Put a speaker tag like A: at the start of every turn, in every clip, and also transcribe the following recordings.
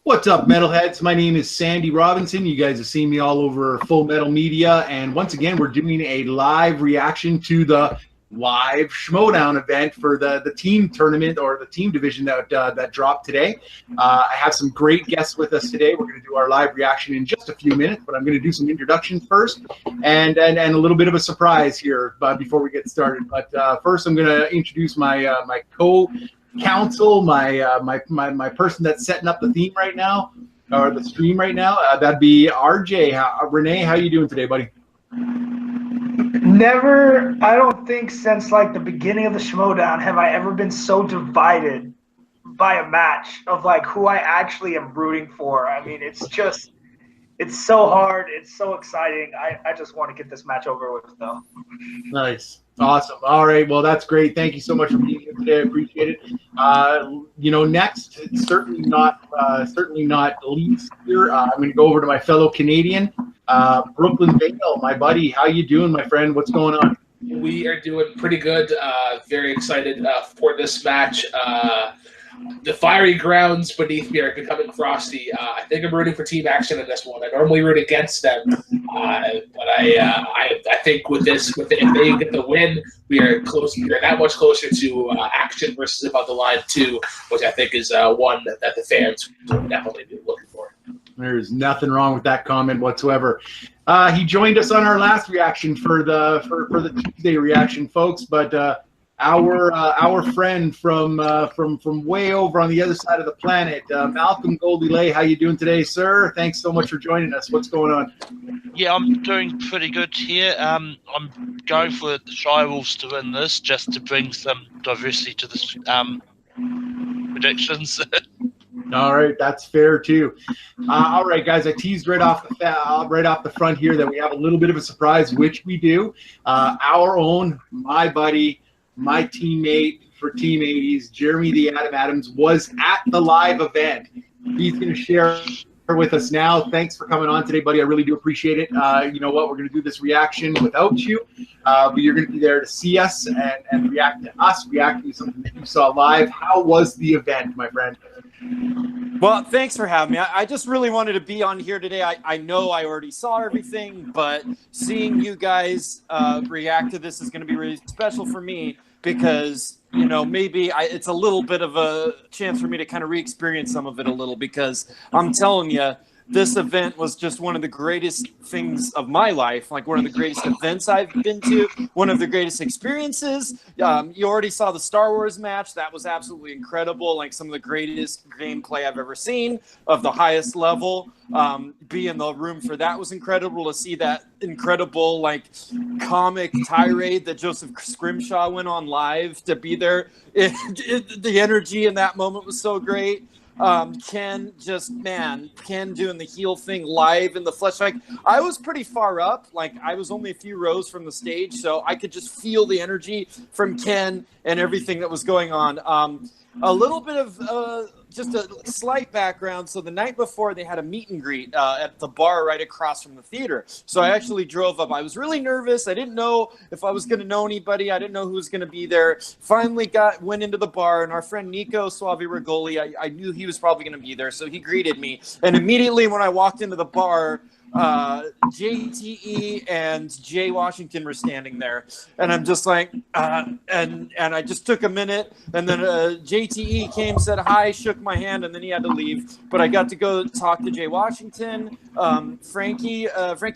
A: What's up, metalheads? My name is Sandy Robinson. You guys have seen me all over Full Metal Media, and once again, we're doing a live reaction to the live Schmodown event for the team tournament or the team division that dropped today. I have some great guests with us today. We're going to do our live reaction in just a few minutes, but I'm going to do some introductions first and a little bit of a surprise here before we get started. But first, I'm going to introduce my my co-counsel, my person that's setting up the theme right now, or the stream right now. That'd be RJ. Renee, how you doing today, buddy?
B: Never, I don't think since like the beginning of the Schmodown have I ever been so divided by a match of like who I actually am rooting for. I mean, it's so hard. It's so exciting. I just want to get this match over with, though.
A: Nice. Awesome. All right. Well, that's great. Thank you so much for being here today. I appreciate it. Next, certainly not least here, I'm going to go over to my fellow Canadian, Brooklyn Vale, my buddy. How you doing, my friend? What's going on?
C: We are doing pretty good. Very excited for this match. The fiery grounds beneath me are becoming frosty. I think I'm rooting for Team Action in this one. I normally root against them, but I think with this, if they get the win, we are close. We are that much closer to Action versus Above the Line 2, which I think is one that the fans will definitely be looking for.
A: There's nothing wrong with that comment whatsoever. He joined us on our last reaction for the Tuesday reaction, folks, but. Our friend from way over on the other side of the planet, Malcolm Goldie-Lay. How you doing today, sir? Thanks so much for joining us. What's going on?
D: Yeah, I'm doing pretty good here. I'm going for the Shirewolves to win this, just to bring some diversity to the predictions.
A: All right, that's fair too. All right, guys, I teased right off the front here that we have a little bit of a surprise, which we do. Our own, my buddy, my teammate for Team 80s, Jeremy the Atom Adams, was at the live event. He's going to share with us now. Thanks for coming on today, buddy. I really do appreciate it. You know what? We're going to do this reaction without you, but you're going to be there to see us and react to us, reacting to something that you saw live. How was the event, my friend?
E: Well, thanks for having me. I just really wanted to be on here today. I know I already saw everything, but seeing you guys react to this is going to be really special for me because, you know, maybe it's a little bit of a chance for me to kind of re-experience some of it a little because I'm telling you, this event was just one of the greatest things of my life, like one of the greatest events I've been to, one of the greatest experiences. You already saw the Star Wars match. That was absolutely incredible, like some of the greatest gameplay I've ever seen of the highest level. Be in the room for that was incredible. To see that incredible like comic tirade that Joseph Scrimshaw went on live, to be there, the energy in that moment was so great. Ken doing the heel thing live in the flesh. Like, I was pretty far up, like I was only a few rows from the stage, so I could just feel the energy from Ken and everything that was going on. A little bit of just a slight background. So the night before, they had a meet and greet at the bar right across from the theater. So I actually drove up. I was really nervous. I didn't know if I was going to know anybody. I didn't know who was going to be there. Finally went into the bar, and our friend Nico Suave Regoli, I knew he was probably going to be there. So he greeted me. And immediately when I walked into the bar, JTE and Jay Washington were standing there, and I'm just like, and I just took a minute, and then JTE came, said hi, shook my hand, and then he had to leave. But I got to go talk to Jay Washington. Frankie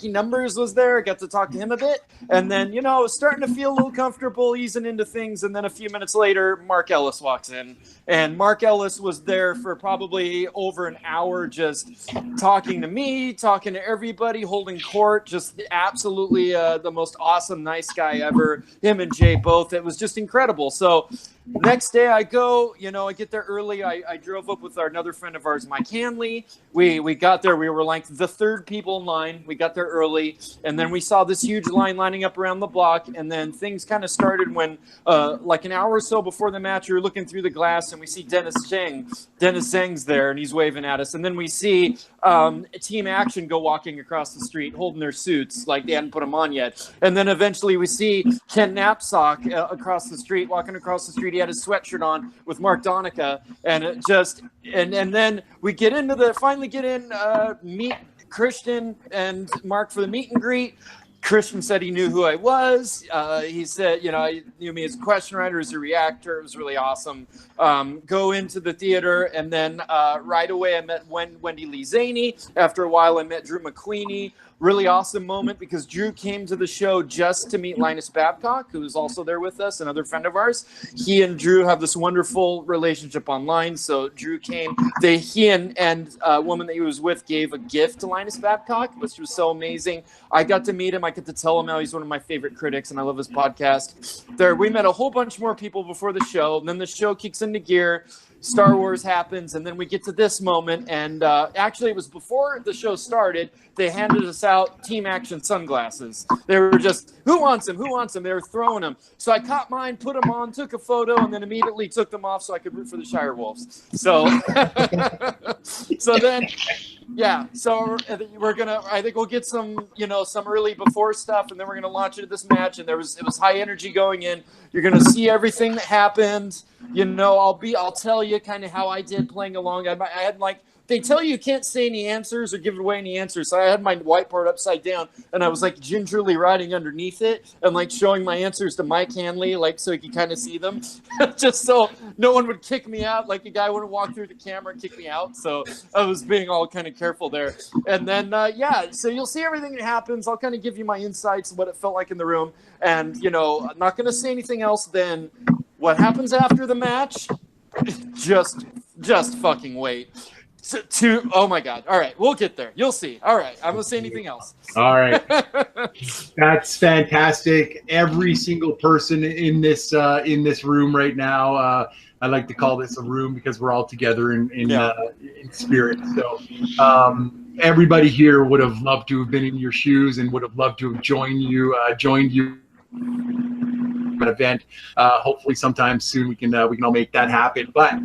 E: Numbers was there. I got to talk to him a bit, and then I was starting to feel a little comfortable, easing into things. And then a few minutes later, Mark Ellis walks in, and Mark Ellis was there for probably over an hour, just talking to me, talking to everybody, holding court, just absolutely the most awesome, nice guy ever. Him and Jay both. It was just incredible. So next day I go, I get there early. I drove up with another friend of ours, Mike Hanley. We got there. We were like the third people in line. We got there early, and then we saw this huge line lining up around the block, and then things kind of started when like an hour or so before the match, we were looking through the glass, and we see Dennis Zhang's there, and he's waving at us. And then we see Team Action go walking running across the street holding their suits like they hadn't put them on yet. And then eventually we see Ken Knapsack across the street, walking across the street. He had his sweatshirt on with Mark Donica, and it just and then we get into meet Christian and Mark for the meet and greet. Christian said he knew who I was. He said, he knew me as a question writer, as a reactor. It was really awesome. Go into the theater, and then right away I met Wendy Lee Zaney. After a while, I met Drew McQueenie. Really awesome moment because Drew came to the show just to meet Linus Babcock, who is also there with us, another friend of ours. He and Drew have this wonderful relationship online. So Drew came. He and a woman that he was with gave a gift to Linus Babcock, which was so amazing. I got to meet him. I get to tell him how he's one of my favorite critics, and I love his podcast. We met a whole bunch more people before the show. And then the show kicks into gear. Star Wars happens, and then we get to this moment, and actually it was before the show started. They handed us out Team Action sunglasses. They were just, who wants them? They were throwing them. So I caught mine, put them on, took a photo, and then immediately took them off so I could root for the Shirewolves. So then, yeah, so I think we'll get some early before stuff, and then we're gonna launch into this match. And it was high energy going in. You're gonna see everything that happened. I'll tell you kind of how I did playing along. I had they tell you can't say any answers or give away any answers. So I had my whiteboard upside down, and I was gingerly writing underneath it and showing my answers to Mike Hanley, so he could kind of see them, just so no one would kick me out. A guy wouldn't walk through the camera and kick me out. So I was being all kind of careful there. And then, so you'll see everything that happens. I'll kind of give you my insights, what it felt like in the room. And, I'm not going to say anything else then. What happens after the match? Just fucking wait. Oh my God. All right. We'll get there. You'll see. All right. I'm going to say anything else.
A: All right. That's fantastic. Every single person in this room right now, I like to call this a room because we're all together in spirit. So, everybody here would have loved to have been in your shoes and would have loved to have joined you an event. Hopefully sometime soon we can all make that happen. But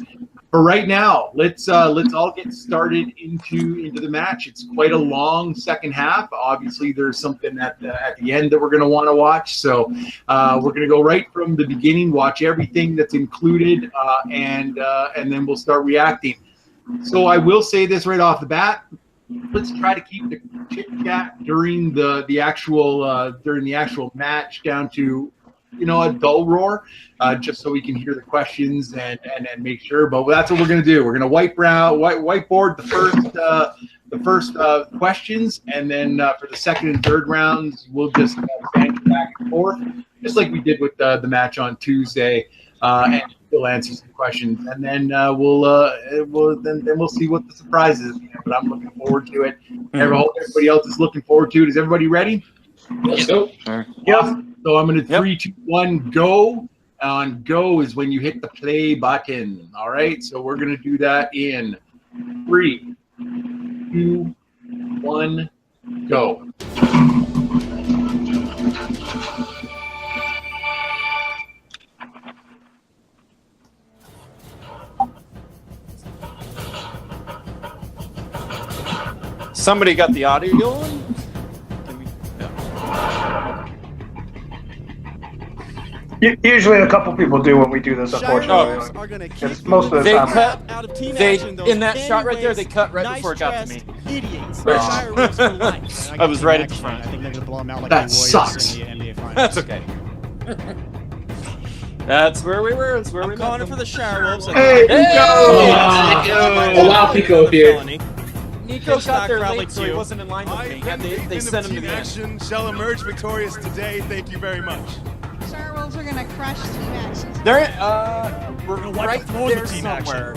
A: for right now, let's all get started into the match. It's quite a long second half. Obviously, there's something at the end that we're going to want to watch. So we're going to go right from the beginning, watch everything that's included, and then we'll start reacting. So I will say this right off the bat. Let's try to keep the chit chat during the actual match down to a dull roar, just so we can hear the questions and make sure. But that's what we're going to do. We're going to whiteboard the first questions, and then for the second and third rounds, we'll just banter back and forth, just like we did with the match on Tuesday, and we'll answer some questions, and then we'll see what the surprise is. But I'm looking forward to it. I hope everybody else is looking forward to it. Is everybody ready?
C: Let's go.
A: Yep. So I'm going to 3, 2, 1, go. On go is when you hit the play button. All right. So we're going to do that in 3, 2, 1, go.
E: Somebody got the audio on?
B: Usually a couple people do when we do this, unfortunately. Most of the time.
E: In that shot right there, they cut right before it got to me.
F: Idiots.
E: I was right at the front.
F: I think they're going to blow them out like
A: That
F: the Warriors
A: sucks.
F: in the NBA Finals.
E: That's okay. That's where we were. That's where we
F: calling it for the Shirewolves.
A: Hey,
C: Oh, wow, Pico here.
E: Nico got there
F: probably
E: late, so he
F: too.
E: wasn't in line with me. And they sent him to the end.
G: Action shall emerge victorious today. Thank you very much.
H: Shirewolves are gonna crush Team Action.
E: They're we're
F: wipe
E: right
F: the floor with
E: there
F: Team Action.
E: somewhere.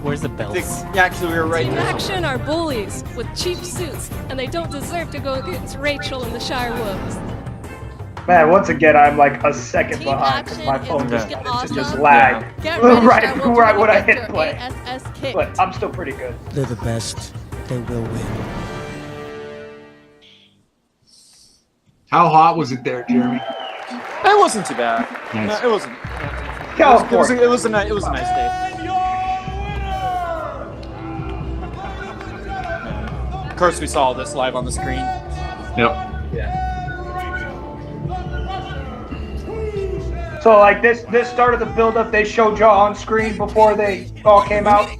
F: Where's the bells?
E: Actually, we were right
I: Team
E: there.
I: Action are bullies with cheap suits, and they don't deserve to go against Rachel and the Shirewolves.
B: Man, once again, I'm like a second
H: Team
B: behind because my
H: Action
B: phone
H: is
B: decided to
H: awesome.
B: just lag.
I: Get ready,
B: Right
I: Shirewolves,
B: when I
I: get
B: hit
I: your
B: play.
I: ASS kicked.
B: But I'm still pretty good.
F: They're the best. They will win.
A: How hot was it there, Jeremy?
E: It wasn't too bad.
A: Nice.
E: No, it wasn't.
B: California.
E: It was a nice day. Of course, we saw all this live on the screen.
A: Yep.
B: So like this started the build up. They showed y'all on screen before they all came out.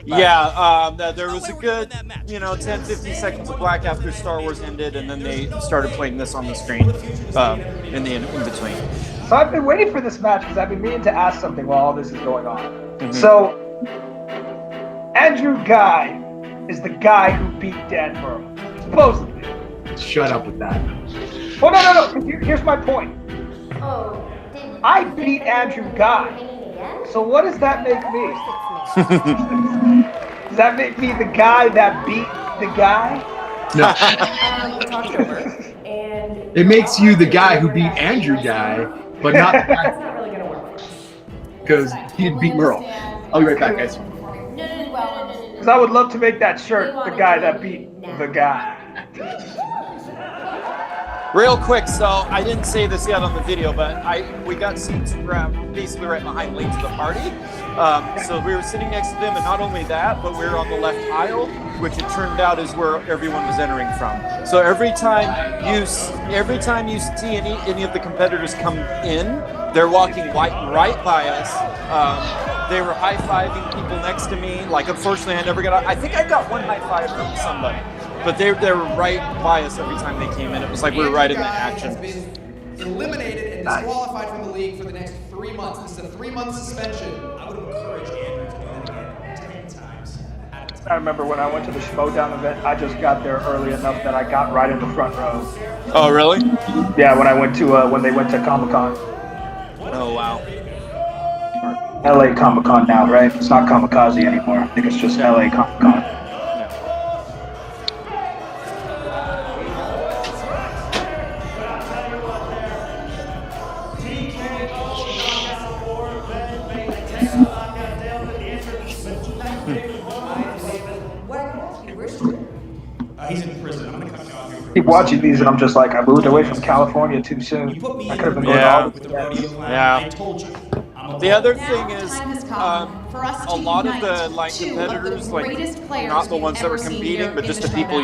E: Yeah, there was a good, 10, 15 seconds of black after Star Wars ended, and then they started playing this on the screen in between.
B: So I've been waiting for this match because I've been meaning to ask something while all this is going on. Mm-hmm. So Andrew Guy is the guy who beat Dan Murrow, supposedly.
A: Shut up with that.
B: Well, no. Here's my point. I beat Andrew Guy. So what does that make me? Does that make me the guy that beat the guy?
A: No. It makes you the guy who beat Andrew Guy, but not the guy.
J: That's not really going to work.
A: Because he beat Merle. I'll be right back, guys.
B: Because I would love to make that shirt the guy that beat the guy.
E: Real quick, so I didn't say this yet on the video, but we got seats basically right behind late to the party. So we were sitting next to them, and not only that, but we were on the left aisle, which it turned out is where everyone was entering from. So every time you see any of the competitors come in, they're walking right by us. They were high-fiving people next to me. Like, unfortunately, I never got. I think I got one high five from somebody. But they were right by us every time they came in. It was like we were right in the action.
K: Has been eliminated and disqualified from the league for the next 3 months. This is a 3-month suspension. I would encourage Andrew to do that again 10 times.
B: I remember when I went to the Schmodown event, I just got there early enough that I got right in the front row.
E: Oh, really?
B: Yeah, when I went to when they went to Comic-Con.
E: Oh, wow.
B: LA Comic-Con now, right? It's not Kamikaze anymore. I think it's just LA Comic-Con.
K: He's in prison. I'm gonna cut you off here.
B: Keep watching these, and I'm just like, I moved away from California too soon. I could have been going all
K: with the rodeo flag.
E: Yeah.
K: I told you.
E: The other thing is, a lot of the competitors, not the ones that were competing, but just the people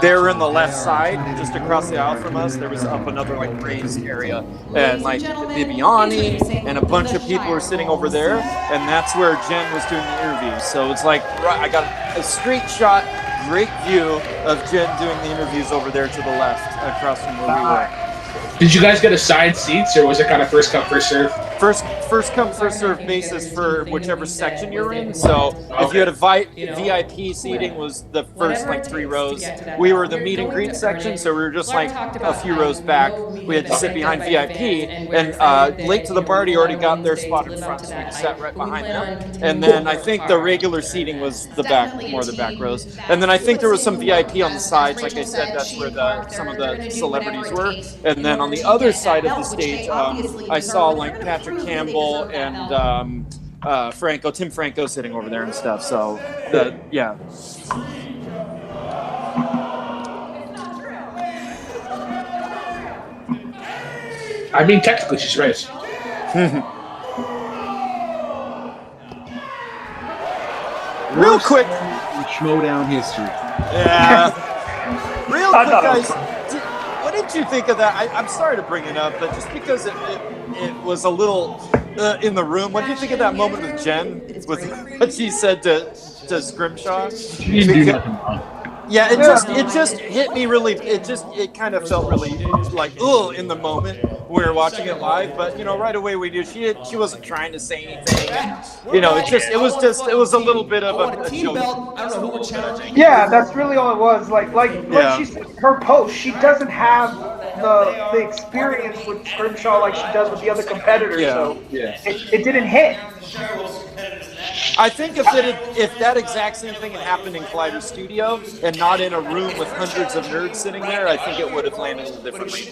E: they were in the left side, just across the aisle from us. There was up another raised area, and Viviani and a bunch of people were sitting over there, and that's where Jen was doing the interviews. So it's like I got a straight shot, great view of Jen doing the interviews over there to the left, across from where we were.
C: Did you guys get assigned seats, or was it kind of first come, first serve?
E: First come, first serve basis for whichever section you're in. So if you had a VIP seating, was the first 3 rows. We were the meet and greet section, so we were just a few rows back. We had to sit behind VIP, and late to the party already got their spot in front, so we sat right behind them. And then I think the regular seating was the back rows. And then I think there was some VIP on the sides. Like I said, that's where some of the celebrities were. And then on the other side of the stage, I saw Patrick Campbell and Tim Franco sitting over there and stuff. So, yeah.
C: I mean, technically, she's right.
E: Real quick.
A: Schmodown history.
E: Yeah. Real quick, guys. What did you think of that? I'm sorry to bring it up, but just because it was a little in the room, what did you think of that moment with Jen, with what she said to Scrimshaw?
A: She didn't do nothing wrong.
E: Yeah, it just hit me really. It kind of felt really in the moment when we were watching it live. But right away we knew she wasn't trying to say anything. It was a little bit of a joke.
K: I don't know who we're challenging.
B: Yeah, that's really all it was. Like she said in her post, she doesn't have the experience with Scrimshaw like she does with the other competitors.
E: Yeah.
B: So it didn't hit.
E: I think if that exact same thing had happened in Collider's studio and not in a room with hundreds of nerds sitting there, I think it would have landed a little differently.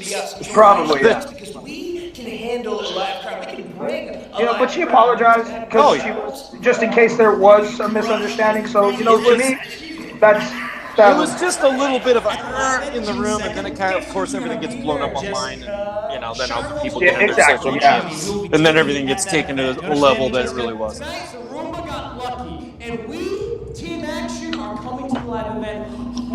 B: Probably, yeah.
K: Because we can handle a live crowd. We can bring
B: but she apologized because she was, just in case there was a misunderstanding. So to me, that
E: it was just a little bit of a in the room, and then it kind of course, everything gets blown up online, and then all the people get on their social media, and then everything gets taken to a level that it really wasn't.
K: Roomba got lucky, and we, Team Action, are coming to the live event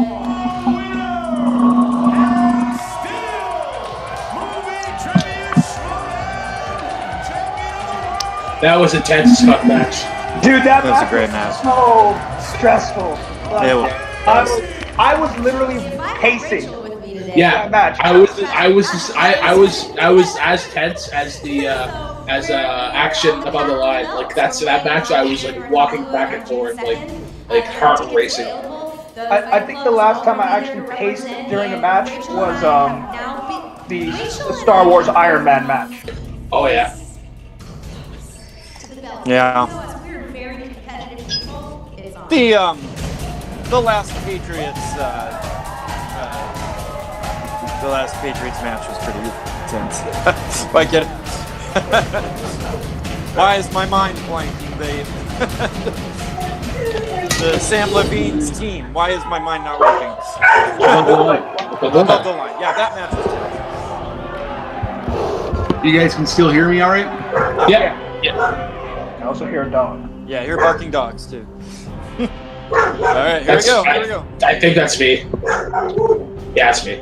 C: That was intense as fuck match.
B: Dude, that
E: was a
B: match
E: great
B: was
E: match.
B: so stressful. Like,
E: It was.
B: I was literally pacing.
C: Yeah,
B: That match.
C: I was as tense as the action above the line. Like that match. I was like walking back and forth, like heart racing.
B: I think the last time I actually paced during a match was the Star Wars Iron Man match.
C: Oh yeah.
E: Yeah. The last Patriots match was pretty intense. I get it. Why is my mind blanking, babe? The Sam Levine's team. Why is my mind not working? Above the line. Yeah, that match was
A: You guys can still hear me all right?
C: Yeah.
B: I also hear a dog.
E: Yeah, I hear barking dogs too. All right, here we go.
C: I think that's me. Yeah, it's me.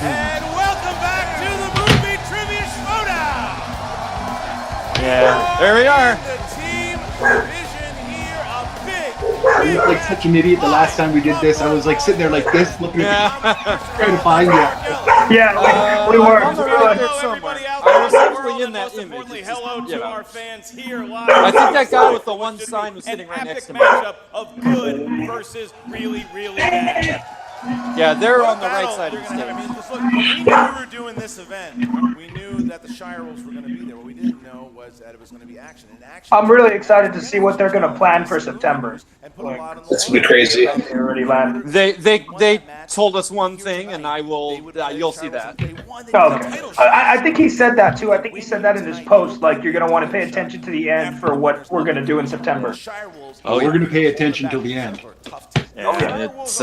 G: And welcome back to the movie Trivia Showdown.
E: Yeah, there we are.
G: The team division here, a big
A: I was like such an idiot the last time we did this. I was like sitting there like this, looking at trying to find you.
B: Yeah, we were.
E: On the right there somewhere. I was actually in that image. It's
G: hello
E: just, you
G: to
E: know.
G: our fans here live.
E: I think that guy with the one sign was sitting right next to me.
G: Matchup of good versus really, really bad.
E: Yeah, they're on the right side of the stage.
G: I mean, just look, when we knew we were doing this event, we knew that the Shirewolves were going to be there. What we didn't know was that it was going to be action. And action.
B: I'm really excited to see what they're going to plan for September.
C: That's gonna be crazy.
B: They already landed.
E: They told us one thing, and you'll see that.
B: Okay. I think he said that too. I think he said that in his post. Like, you're going to want to pay attention to the end for what we're going to do in September.
A: Oh, we're going to pay attention till the end.
E: Yeah, it's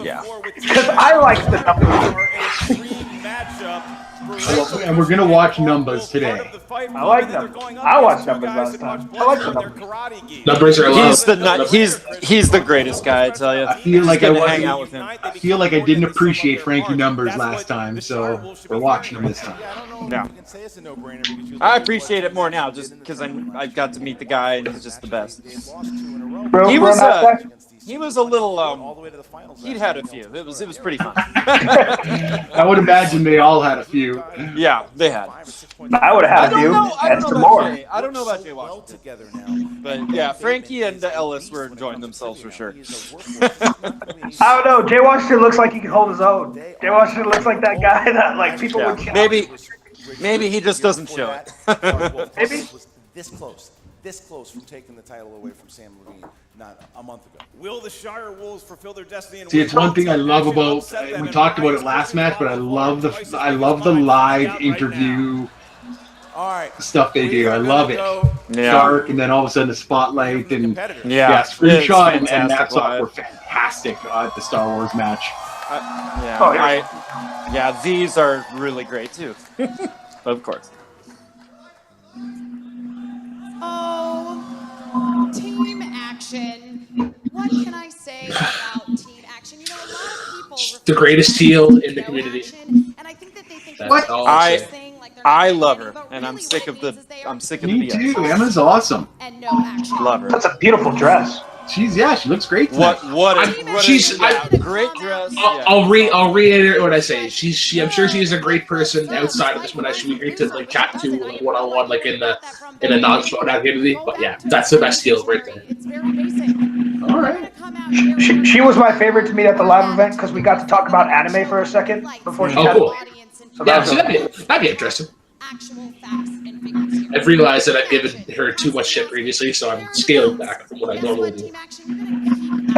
E: yeah.
B: Because I like the numbers.
A: And we're going to watch numbers today.
B: I like them. I watched numbers last time. I like the numbers.
C: Numbers are low.
E: He's the greatest guy, I tell you.
A: I feel like
E: hang out with him.
A: I feel like I didn't appreciate Frankie Numbers last time, so we're watching him this time.
E: Yeah. I appreciate it more now, just because I've got to meet the guy, and he's just the best. He was a little he'd had a few. It was pretty fun.
A: I would imagine they all had a few.
E: Yeah, they had.
B: I would have had a few.
E: I don't know about Jay Washington. But yeah, Frankie and Ellis were enjoying themselves for sure.
B: I don't know. Jay Washington looks like he can hold his own. Jay Washington looks like that guy that like people would kill.
E: Maybe he just doesn't show it.
B: Maybe
G: this close from taking the title away from Sam Levine not a month ago. Will the Shirewolves fulfill their destiny? And
A: see, it's one thing I love about. We talked about it last match, but I love the live interview stuff they do. I love it. Dark, and then all of a sudden the spotlight and screenshot and that stuff were fantastic at the Star Wars match.
E: These are really great too. Of course.
H: Oh, team action. What can I say about team action? You know, a lot of people
C: The greatest heel in the community.
H: and I think that they think
C: That's all I'm saying.
E: I love her, and I'm sick of the
A: Me too. Emma's awesome.
H: and no action.
E: Love her.
B: that's a beautiful dress.
A: She looks great tonight.
E: Great dress.
C: I'll reiterate what I say. I'm sure she is a great person outside of this, but I should be great to like chat to like one-on-one, like in a non-showdown community. But yeah, that's the best heel right there.
H: It's very basic.
A: All right.
B: She was my favorite to meet at the live event because we got to talk about anime for a second before she had
C: cool.
B: So
C: Yeah,
B: that
C: so
B: was
C: that'd be interesting.
H: Actual facts and figures here.
C: I've realized that I've given her too much shit previously, so I'm scaling back from what I normally do.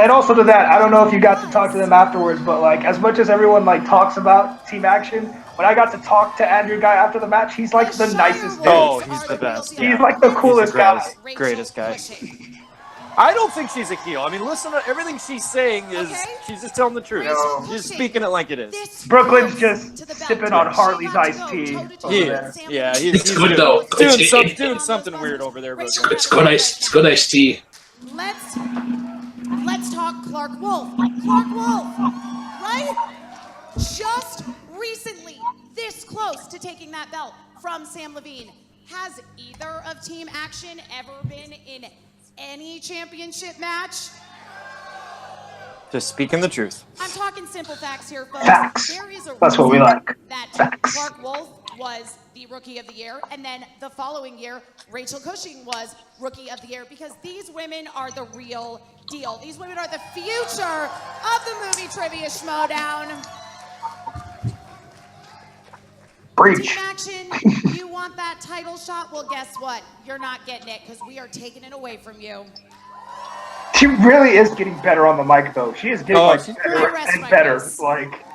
B: And also to that, I don't know if you got to talk to them afterwards, but like as much as everyone like talks about team action, when I got to talk to Andrew Guy after the match, he's like the nicest dude.
E: Oh, he's the best.
B: He's like the coolest guy.
E: Greatest guy. I don't think she's a heel. I mean, listen to everything she's saying is she's just telling the truth.
B: No.
E: She's speaking it like it is.
B: Brooklyn's just sipping on Harley's iced tea.
E: He is. Yeah, he's
C: good though.
E: Doing something weird over there. But
C: It's good iced tea.
H: Let's talk Clark Wolf. Clark Wolf, right? Just recently, this close to taking that belt from Sam Levine. Has either of Team Action ever been in any championship match?
E: Just speaking the truth.
H: I'm talking simple facts here, folks.
B: Facts.
H: There is a
B: That's what we like.
H: that
B: Facts.
H: Clark Wolf was the Rookie of the Year, and then the following year, Rachel Cushing was Rookie of the Year, because these women are the real deal. These women are the future of the movie Trivia Schmodown.
B: Breach.
H: Team Action, you want that title shot? Well, guess what? You're not getting it, because we are taking it away from you.
B: She really is getting better on the mic, though. She is getting better
H: I rest
B: and
H: my
B: better.
H: case.
B: Like,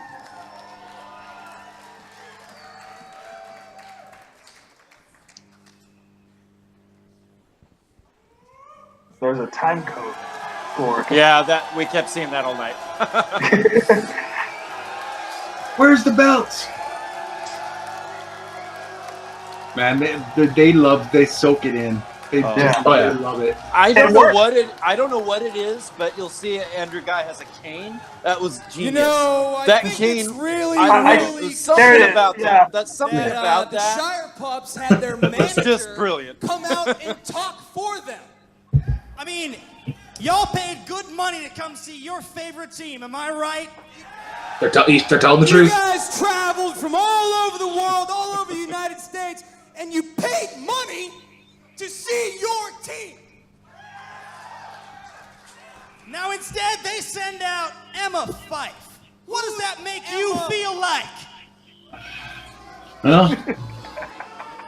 B: there's a time code for.
E: Yeah, that we kept seeing that all night.
A: Where's the belts? Man, they soak it in. They just love it.
E: I don't know what it is, but you'll see Andrew Guy has a cane. That was genius.
K: You know, I
E: that
K: think
E: cane,
K: it's really,
E: there's something about that. That's something about
K: the
E: that.
K: Shire Pups had their
E: It's
K: manager
E: just brilliant.
K: come out and talk for them. I mean, y'all paid good money to come see your favorite team, am I right?
C: They're telling the
K: You
C: truth.
K: guys traveled from all over the world, all over the United States, and you paid money to see your team. Now instead, they send out Emma Fife. What does that make you feel like?
A: Well,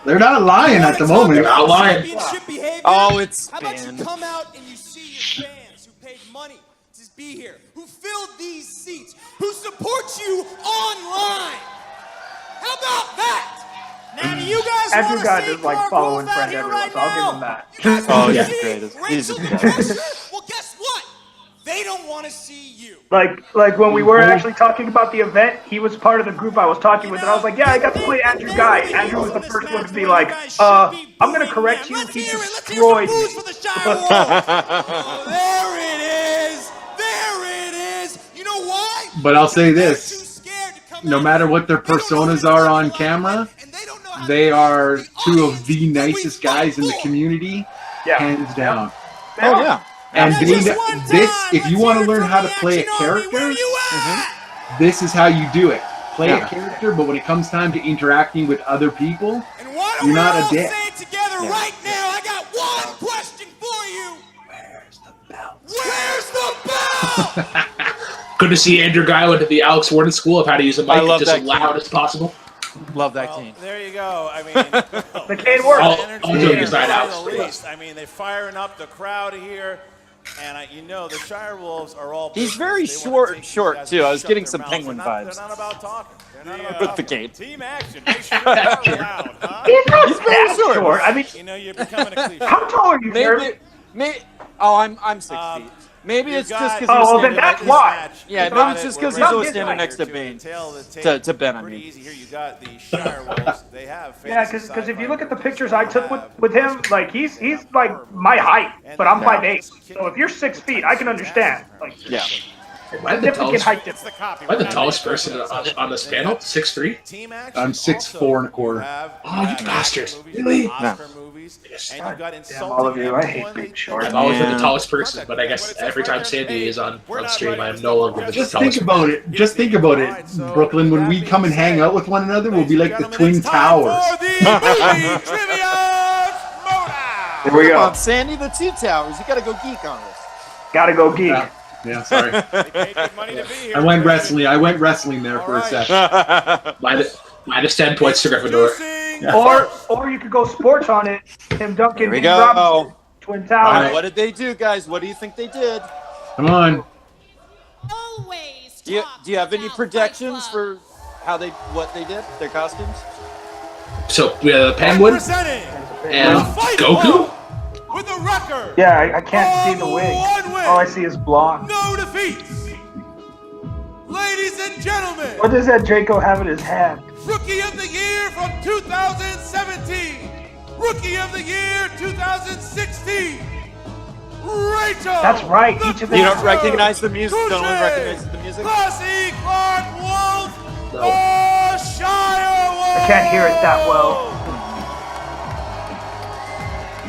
A: they're not lying at the moment.
C: They're not lying.
K: Championship behavior?
E: Oh, it's
K: How about you
E: banned.
K: come out and you see your fans who paid money to be here, who filled these seats, who support you online? How about that? Now, do you guys
B: Andrew
K: want
B: Guy
K: to see
B: does like
K: Clark
B: following
K: Wolf out
B: friend
K: here
B: everyone,
K: right
B: so I'll give
K: now?
B: him that.
K: You guys
E: Oh,
K: wanna
E: yeah,
K: see
E: great. He's
K: Rachel
E: the
K: the
E: best.
K: Crusher? Well, guess what? They don't want to see you.
B: Like when we were actually talking about the event, he was part of the group I was talking with, and I was like, yeah, I got to play Andrew Guy. Andrew was the first one to be like, I'm going to correct you. He destroyed me.
K: For the Shirewolves. Oh, there it is. There it is. You know why?
A: But I'll say this.
K: Too scared to come
A: No
K: out
A: matter
K: here.
A: what their
K: They don't know
A: personas
K: how to
A: are
K: talk
A: on
K: about
A: camera,
K: it, and they don't know how to
A: they
K: please
A: are
K: the
A: two of
K: audience
A: the
K: that we
A: nicest
K: fight
A: guys in the
K: for.
A: community,
B: Yeah.
A: hands down.
E: Oh yeah.
A: And
K: Now,
A: being
K: just one
A: this,
K: time,
A: if you
K: let's
A: want to
K: hear it
A: learn
K: from
A: how to
K: the
A: play a
K: Action Army. Where
A: character,
K: you at?
A: this is how you do it. Play
E: Yeah.
A: a character, but when it comes time to interacting with other people,
K: And why don't
A: you're
K: we
A: not
K: all
A: a dick.
K: say it together right now? I got one question for you. Where's the bell?
C: Good to see Andrew Guy went to the Alex Warden School of how to use a
E: I
C: mic
E: love
C: just
E: that
C: as loud
E: kid.
C: as possible.
E: Love that
G: Well,
E: cane.
G: there you go. I mean,
B: The cane works.
C: All doing his night
G: to
C: out.
G: say the least. I mean, they're firing up the crowd here, and you know the Shirewolves are all.
E: He's
G: business.
E: very
G: They wanna take
E: short,
G: these guys
E: too.
G: and
E: I was
G: shut
E: getting
G: their
E: some
G: mouths.
E: Penguin
G: They're not-
E: vibes.
G: They're not about talking. They're not about
E: With the
G: talking.
E: cane.
G: Team action. They sure are loud, huh?
B: He's not
E: He's very
B: that
E: short.
B: short. I mean,
G: You know, you're becoming a cliche.
B: how tall are you, Jared?
E: Maybe. Oh, I'm 6 feet. Maybe it's just because
B: Oh, well,
E: he's
B: then
E: standing
B: that's
E: like
B: why.
E: Yeah,
G: You
E: maybe
G: got
E: it's
G: it.
E: just 'cause
G: We're
E: he's
G: ready
E: always
G: to
E: standing
G: get
E: next to
G: here
E: Bane.
G: tail of the tape.
E: To Ben, I
G: Pretty
E: mean.
G: easy here. You got the Shirewolves. They have.
B: Yeah,
G: fantasy
B: because if you
G: sci-fi
B: look at the
G: characters.
B: pictures I took with him, like he's like my height, but I'm 5'8". So if you're 6 feet, I can understand. Like,
E: Yeah.
C: Am I the
B: significant
C: tallest,
B: height
G: It's
B: difference.
G: the copy.
C: am I the tallest person on this panel? 6'3"?
G: Team action.
A: I'm 6'4" and a quarter.
C: Oh, you bastards. Really?
G: Oscar movies,
C: Yes.
G: and you got
B: Damn, all of you. I hate
G: everyone.
B: being short.
C: I've always been the
E: Yeah.
C: tallest person, but I guess every time Sandy is on stream, I am no longer the
A: Just
C: tallest.
A: think about it. Just think about it, Brooklyn. When we come and hang out with one another, we'll be like the Twin Towers.
B: Here we
E: Come
B: go.
E: on, Sandy, the two towers. You got to go geek on this.
B: Gotta go geek.
A: Yeah, sorry. I went wrestling. I went wrestling there for a second.
C: Minus 10 points to Gryffindor.
B: Or you could go sports on it. Tim Duncan,
E: Here we
B: Dean
E: go.
B: Robinson, Twin Towers.
E: What did they do, guys? What do you think they did?
A: Come on.
H: Always
E: Do you have any
H: talk
E: projections
H: Fight
E: for what they did? Their costumes?
C: So we have the Penguin
K: Representing
C: and
K: Fight
C: Goku.
K: with
G: with a record.
B: Yeah, I can't see the wig.
G: One win.
B: All I see is blonde.
G: No defeats. Ladies and gentlemen,
B: What does that Draco have in his hand?
G: Rookie of the Year from 2017. Rookie of the Year 2016. Rachel.
B: That's right. Each of them.
E: You don't recognize the music? Gentlemen recognize the music?
G: Classy Clark Wolf. The Shirewolves.
B: I can't hear it that well.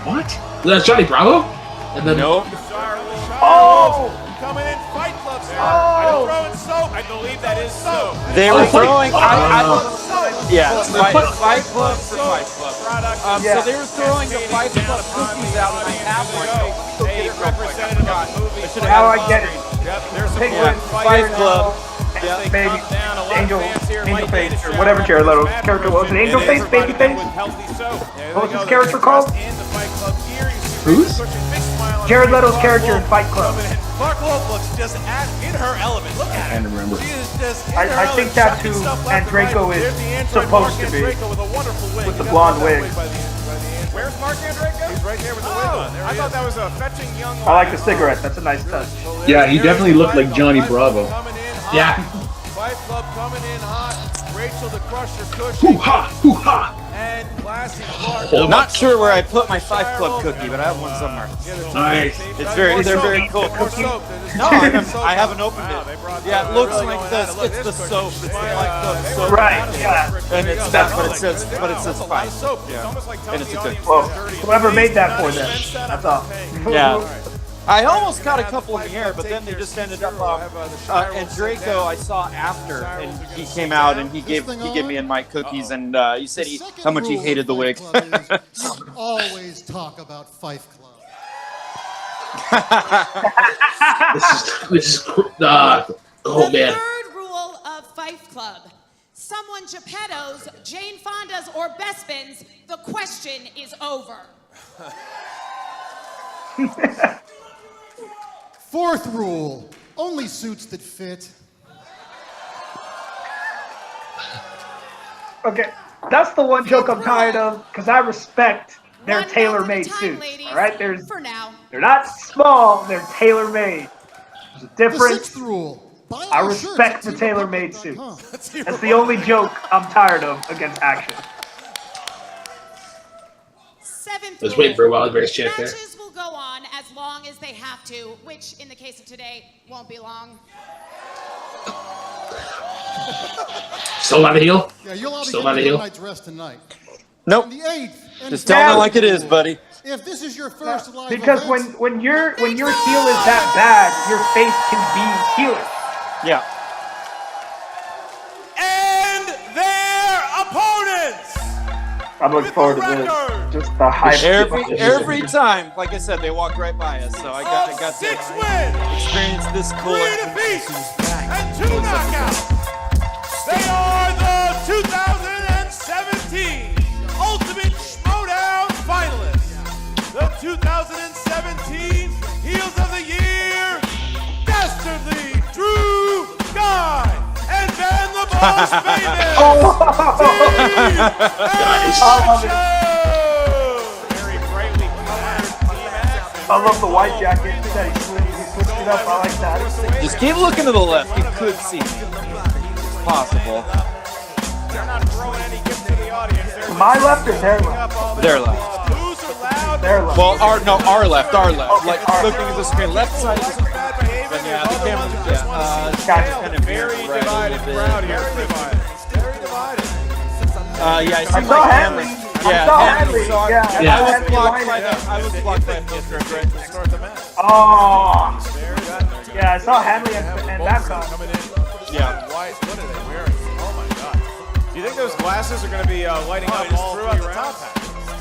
A: What?
C: That's Johnny Bravo? And then
E: Nope.
B: Oh!
G: Coming in Fight Club style. Throwing soap. I believe that is soap.
E: They were throwing. Yeah,
G: Soap.
E: Fight Club for Fight Club. So they were throwing the Fight Club cookies out, and I have one.
G: Hey, representative of the movie.
B: Now I get it.
G: Yep, there's some
B: Penguin,
E: Fight Club.
B: Yeah, baby, Angel Face, or whatever Jared Leto's character was. An Angel Face, Baby Face? What was his character called?
A: Whose?
B: Jared Leto's character in Fight Club.
G: Clark Wolf looks just in her element. Look at her.
A: I can't remember.
G: She is just in her
B: I think
G: element,
B: that's
G: chucking
B: who
G: stuff left and
B: Draco
G: right.
B: is
G: There's the Android
B: supposed
G: Mark
B: to be.
G: Draco with a wonderful wig.
B: With the
G: He
B: blonde
G: doesn't have
B: wig.
G: that by the end. Where's Mark Draco? He's right there with the wig on. I thought that was a fetching young.
B: I like the cigarette. That's a nice touch.
A: Yeah, he definitely looked like Johnny Bravo.
C: Yeah.
G: Fight Club coming in hot. Rachel the Crusher Cushing.
A: Hoo-ha! Hoo-ha!
G: And Classy Clark.
E: I'm not sure where I put my Fight Club cookie, but I have one somewhere.
A: Nice.
E: They're very cool. No, I haven't opened it. Yeah, it looks like this. It's the soap. It's the Fight Club soap.
B: Right, yeah.
E: And it's that, but it says Fight. Yeah. And it's a good.
B: Well, whoever made that for them. That's all.
E: Yeah. I almost got a couple in the air, but then they just ended up. And Draco, I saw after, and he came out and he gave me and Mike cookies, and he said how much he hated the wig.
F: Always talk about Fife Club.
C: this is oh
H: The
C: man.
H: third rule of Fife Club. Someone Geppetto's, Jane Fonda's, or Bespin's, the question is over.
F: Fourth rule, only suits that fit.
B: Okay, that's the one joke I'm tired of, because I respect their
H: One
B: tailor-made
H: belt at a time,
B: suits.
H: ladies,
B: All right,
H: for now.
B: they're not small, they're tailor-made. There's a
F: The
B: difference.
F: sixth rule, buy
B: I
F: all shirts
B: respect
F: at
B: the tailor-made
F: teampublic.com.
B: suits. That's the only joke I'm tired of against Action.
H: Seventh
C: I was
H: rule.
C: waiting for a while to bring his chant there.
H: Matches will go on as long as they have to, which in the case of today won't be long.
C: Still not a heel?
F: Yeah, you'll all be
C: Still
F: getting
C: not a
F: a
C: heel?
F: night's rest tonight.
E: Nope.
F: And the eighth. and
E: Just tell me
F: final
E: like it is,
F: rule,
E: buddy.
F: If this is your first live
B: Because
F: event,
B: when your heel is that bad, your face can be healing.
E: Yeah.
G: And their opponents.
B: I'm looking forward to this. Just the hype.
E: Every time, like I said, they walked right by us, so I got to
G: 6 wins,
E: experience this cool.
G: 3 defeats, and 2 knockouts. They are the 2017 Ultimate Schmodown finalists. The 2017 Heels of the Year, Dastardly Drew Guy and Ben the Boss Famous. Very brightly colored team action.
B: I love the white jacket that he switched it up. I like that.
E: Just keep looking to the left. You could see me. It's possible.
G: They're not throwing any gifts to the audience. They're
B: My left or their left?
E: Their left.
G: Who's allowed?
B: Their left.
E: Well, our left.
B: Okay,
E: Like
B: our
E: looking at the screen, left side of the screen.
G: Bad behavior.
E: But yeah, the
G: Other
E: camera,
G: ones just want to see
E: yeah,
B: Gotcha.
E: kind of
G: very
E: right
G: divided
E: a little
G: crowd
E: bit.
G: here. Very divided. Very divided.
E: Yeah, I
B: I
E: see
B: saw
E: my
B: Henry.
E: camera.
B: I
E: Yeah,
B: saw
E: Henry.
B: Henry.
E: Saw it.
B: Yeah,
E: And
B: I
E: I
B: saw
E: was
B: Henry
E: blocked
B: lining
E: by
B: up.
E: the. I was blocked by the district, right?
G: Start the match.
B: Oh.
G: Very good.
B: Yeah, I saw Henry and that song.
G: Coming in.
E: Yeah.
G: White. What are they wearing? Oh my God. Do you think those glasses are going to be lighting up all throughout the top hat?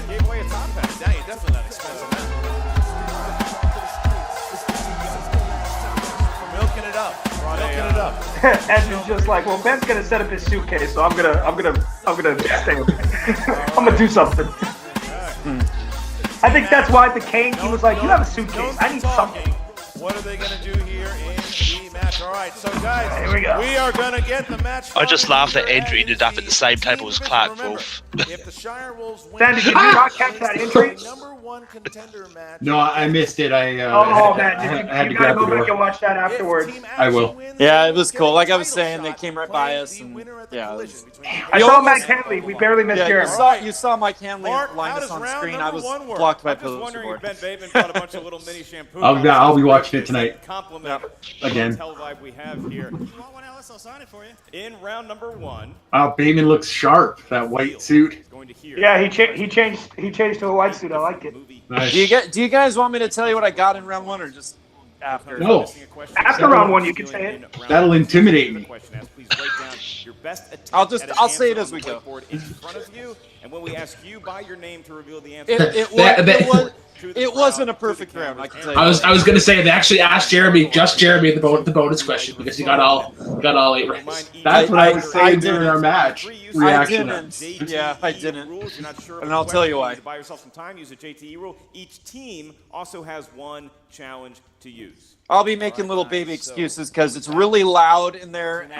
G: Gave away a top hat. Dang, it definitely not expensive. Milking it up. Milking it up.
B: Andrew's just like, well, Ben's gonna set up his suitcase, so I'm gonna stay with it. I'm gonna do something. I think that's why at the Kane he was like, you have a suitcase. I need something.
G: What are they going to do here in the match? match. All right, so guys,
B: Here we go.
G: we are going to get the match.
D: I just laughed that
G: started.
D: Andrew ended up at the same table as Clark Wolf.
G: If the Shirewolves win,
B: Sandy, did you not catch that injury?
G: number one contender match.
A: No, I missed it. I
B: Oh, man.
A: I had to
B: You gotta
A: grab
B: go
A: the
B: back
A: door.
B: and watch that afterwards.
A: I will.
E: Yeah, it was cool. Like I was saying, they came right by us, and yeah.
B: I saw Matt Kennedy. We barely missed
E: Yeah,
B: Jeremy.
E: you saw Mike Hanley
G: Mark,
E: line
G: how
E: us
G: does
E: on
G: round
E: screen.
G: number
E: I was
G: one work?
E: blocked by
G: I'm just wondering
E: poster
G: if
E: board.
G: Ben Bateman brought a bunch of little mini shampoo.
A: I'll be watching it tonight.
G: Compliment
A: Again.
G: Tell vibe we have here.
K: You want one, Alice? I'll sign it for you.
G: In round number one,
A: Bateman looks sharp. That white suit.
G: going to hear.
B: Yeah, he changed to a white suit. I like it.
A: Nice.
E: Do you guys want me to tell you what I got in round 1 or just after?
A: No.
B: After round 1, you can say it.
A: That'll intimidate me.
E: I'll say it as we go.
G: In front of you, and when we ask you by your name to reveal the answer,
E: It wasn't a perfect round, I can tell you.
C: I was gonna say they actually asked Jeremy the bonus question because he got all 8 right.
A: That's what I was saying during our match
E: I
A: reaction.
E: didn't. Yeah, I didn't. And I'll tell you why.
G: Buy yourself some time. Use a JTE rule. Each team also has one challenge to use.
E: I'll be making little baby excuses because it's really loud in there, and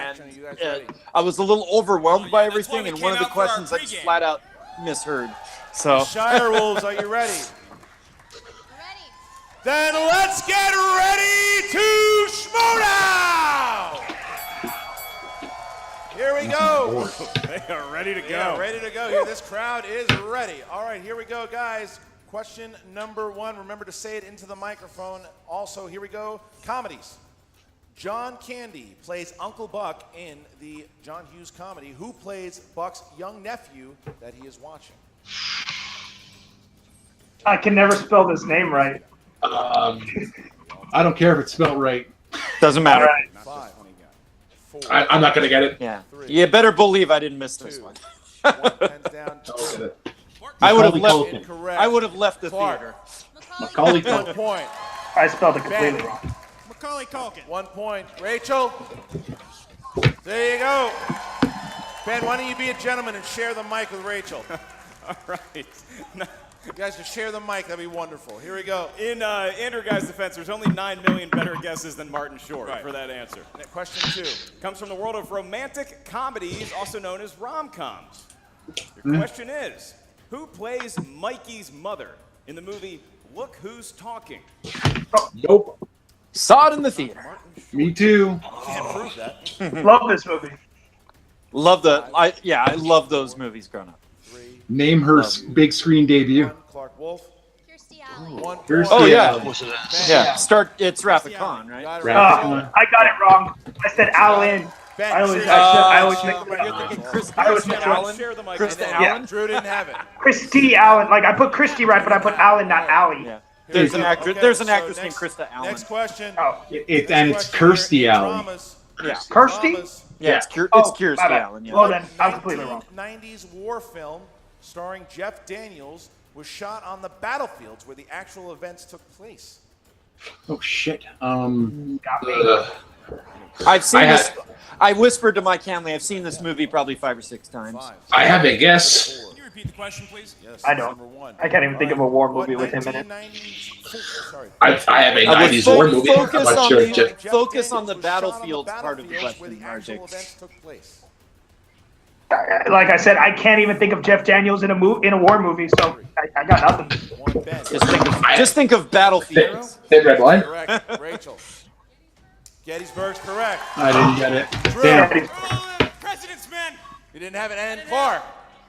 E: I was a little overwhelmed by everything, and one of the questions I just flat out misheard. So.
G: Shirewolves, are you ready? Then let's get ready to schmodown! Here we go. They are ready to go. Yeah, ready to go here. This crowd is ready. All right, here we go, guys. Question number 1. Remember to say it into the microphone. Also, here we go. Comedies. John Candy plays Uncle Buck in the John Hughes comedy. Who plays Buck's young nephew that he is watching?
B: I can never spell this name right.
A: I don't care if it's spelled right.
E: Doesn't matter.
B: Right.
G: 5, 4,
C: I'm not gonna get it.
E: Yeah. You better believe I didn't miss this one.
G: 1 pens down.
E: I would have
A: Macaulay
E: left.
G: Incorrect.
E: I would have left the
G: Clark.
E: theater.
A: Macaulay
G: 1
A: Culkin.
G: point.
B: I spelled it completely
G: Ben.
B: wrong.
K: Macaulay Culkin.
G: 1 point. Rachel. There you go. Ben, why don't you be a gentleman and share the mic with Rachel? All right. You guys can share the mic. That'd be wonderful. Here we go.
J: In Andrew Guy's defense, there's only 9 million better guesses than Martin Short for that answer.
G: Question 2.
J: Comes from the world of romantic comedies, also known as rom-coms. Your question is, who plays Mikey's mother in the movie Look Who's Talking?
A: Nope.
E: Saw it in the theater.
A: Me too.
G: Can't prove that.
B: Love this movie.
E: I love those movies growing up.
A: Name her big screen debut.
G: Clark Wolf.
H: Kirstie Alley.
G: 1
A: Kirstie
E: Oh, yeah.
A: Alley.
D: Was it a-
E: Yeah, it's Rapid Con, right?
G: Got it
A: Rapid
G: right.
A: Con.
B: I got it wrong. I said Alan.
G: Ben,
B: I always
G: share-
B: mix it
E: You're
B: up.
E: thinking Krista
B: I was
E: Allen?
J: Share the mic.
E: Krista
B: Yeah.
E: Allen?
G: Drew didn't have it.
B: Christy Allen. Like I put Christy right, but I put Allen, not Allie.
E: Yeah. There's an
G: Okay,
E: actress. There's an
G: so
E: actress
G: next-
E: named Krista Allen.
G: Next question.
B: Oh,
A: It's
G: Next question
A: Kirstie
G: here in
A: Alley.
G: dramas.
E: Yeah.
B: Kirsty?
G: Dramas.
E: Yeah, it's
B: Oh,
E: Kirstie
B: my bad.
E: Allen. Yeah.
B: Well then, I was completely wrong.
G: 90s war film starring Jeff Daniels was shot on the battlefields where the actual events took place.
A: Oh shit.
B: Got me.
E: I've seen
C: I
E: this.
C: had-
E: I whispered to Mike Hanley. I've seen this movie probably 5 or 6 times.
C: I have a guess.
K: Can you repeat the question, please?
G: Yes,
B: I don't.
G: number 1.
B: I can't even think of a war
G: What
B: movie with him in it.
G: 1990s sorry.
C: I have a
E: I would
C: 90s war movie. I'm
E: focus
C: not
E: on
C: sure.
E: the-
C: Jeff.
E: Focus on the
G: Daniels was shot
E: battlefield part of the
G: battlefields where
E: question,
G: the actual
E: RJ.
G: events took place.
B: Like I said, I can't even think of Jeff Daniels in a war movie, so I got nothing.
G: 1 Ben.
E: Just think of battlefield.
C: Thin Red Line.
G: Correct. Rachel. Gettysburg's correct.
A: I didn't get it.
G: Drew.
A: Damn.
K: President's men.
G: You didn't have it. And Clark.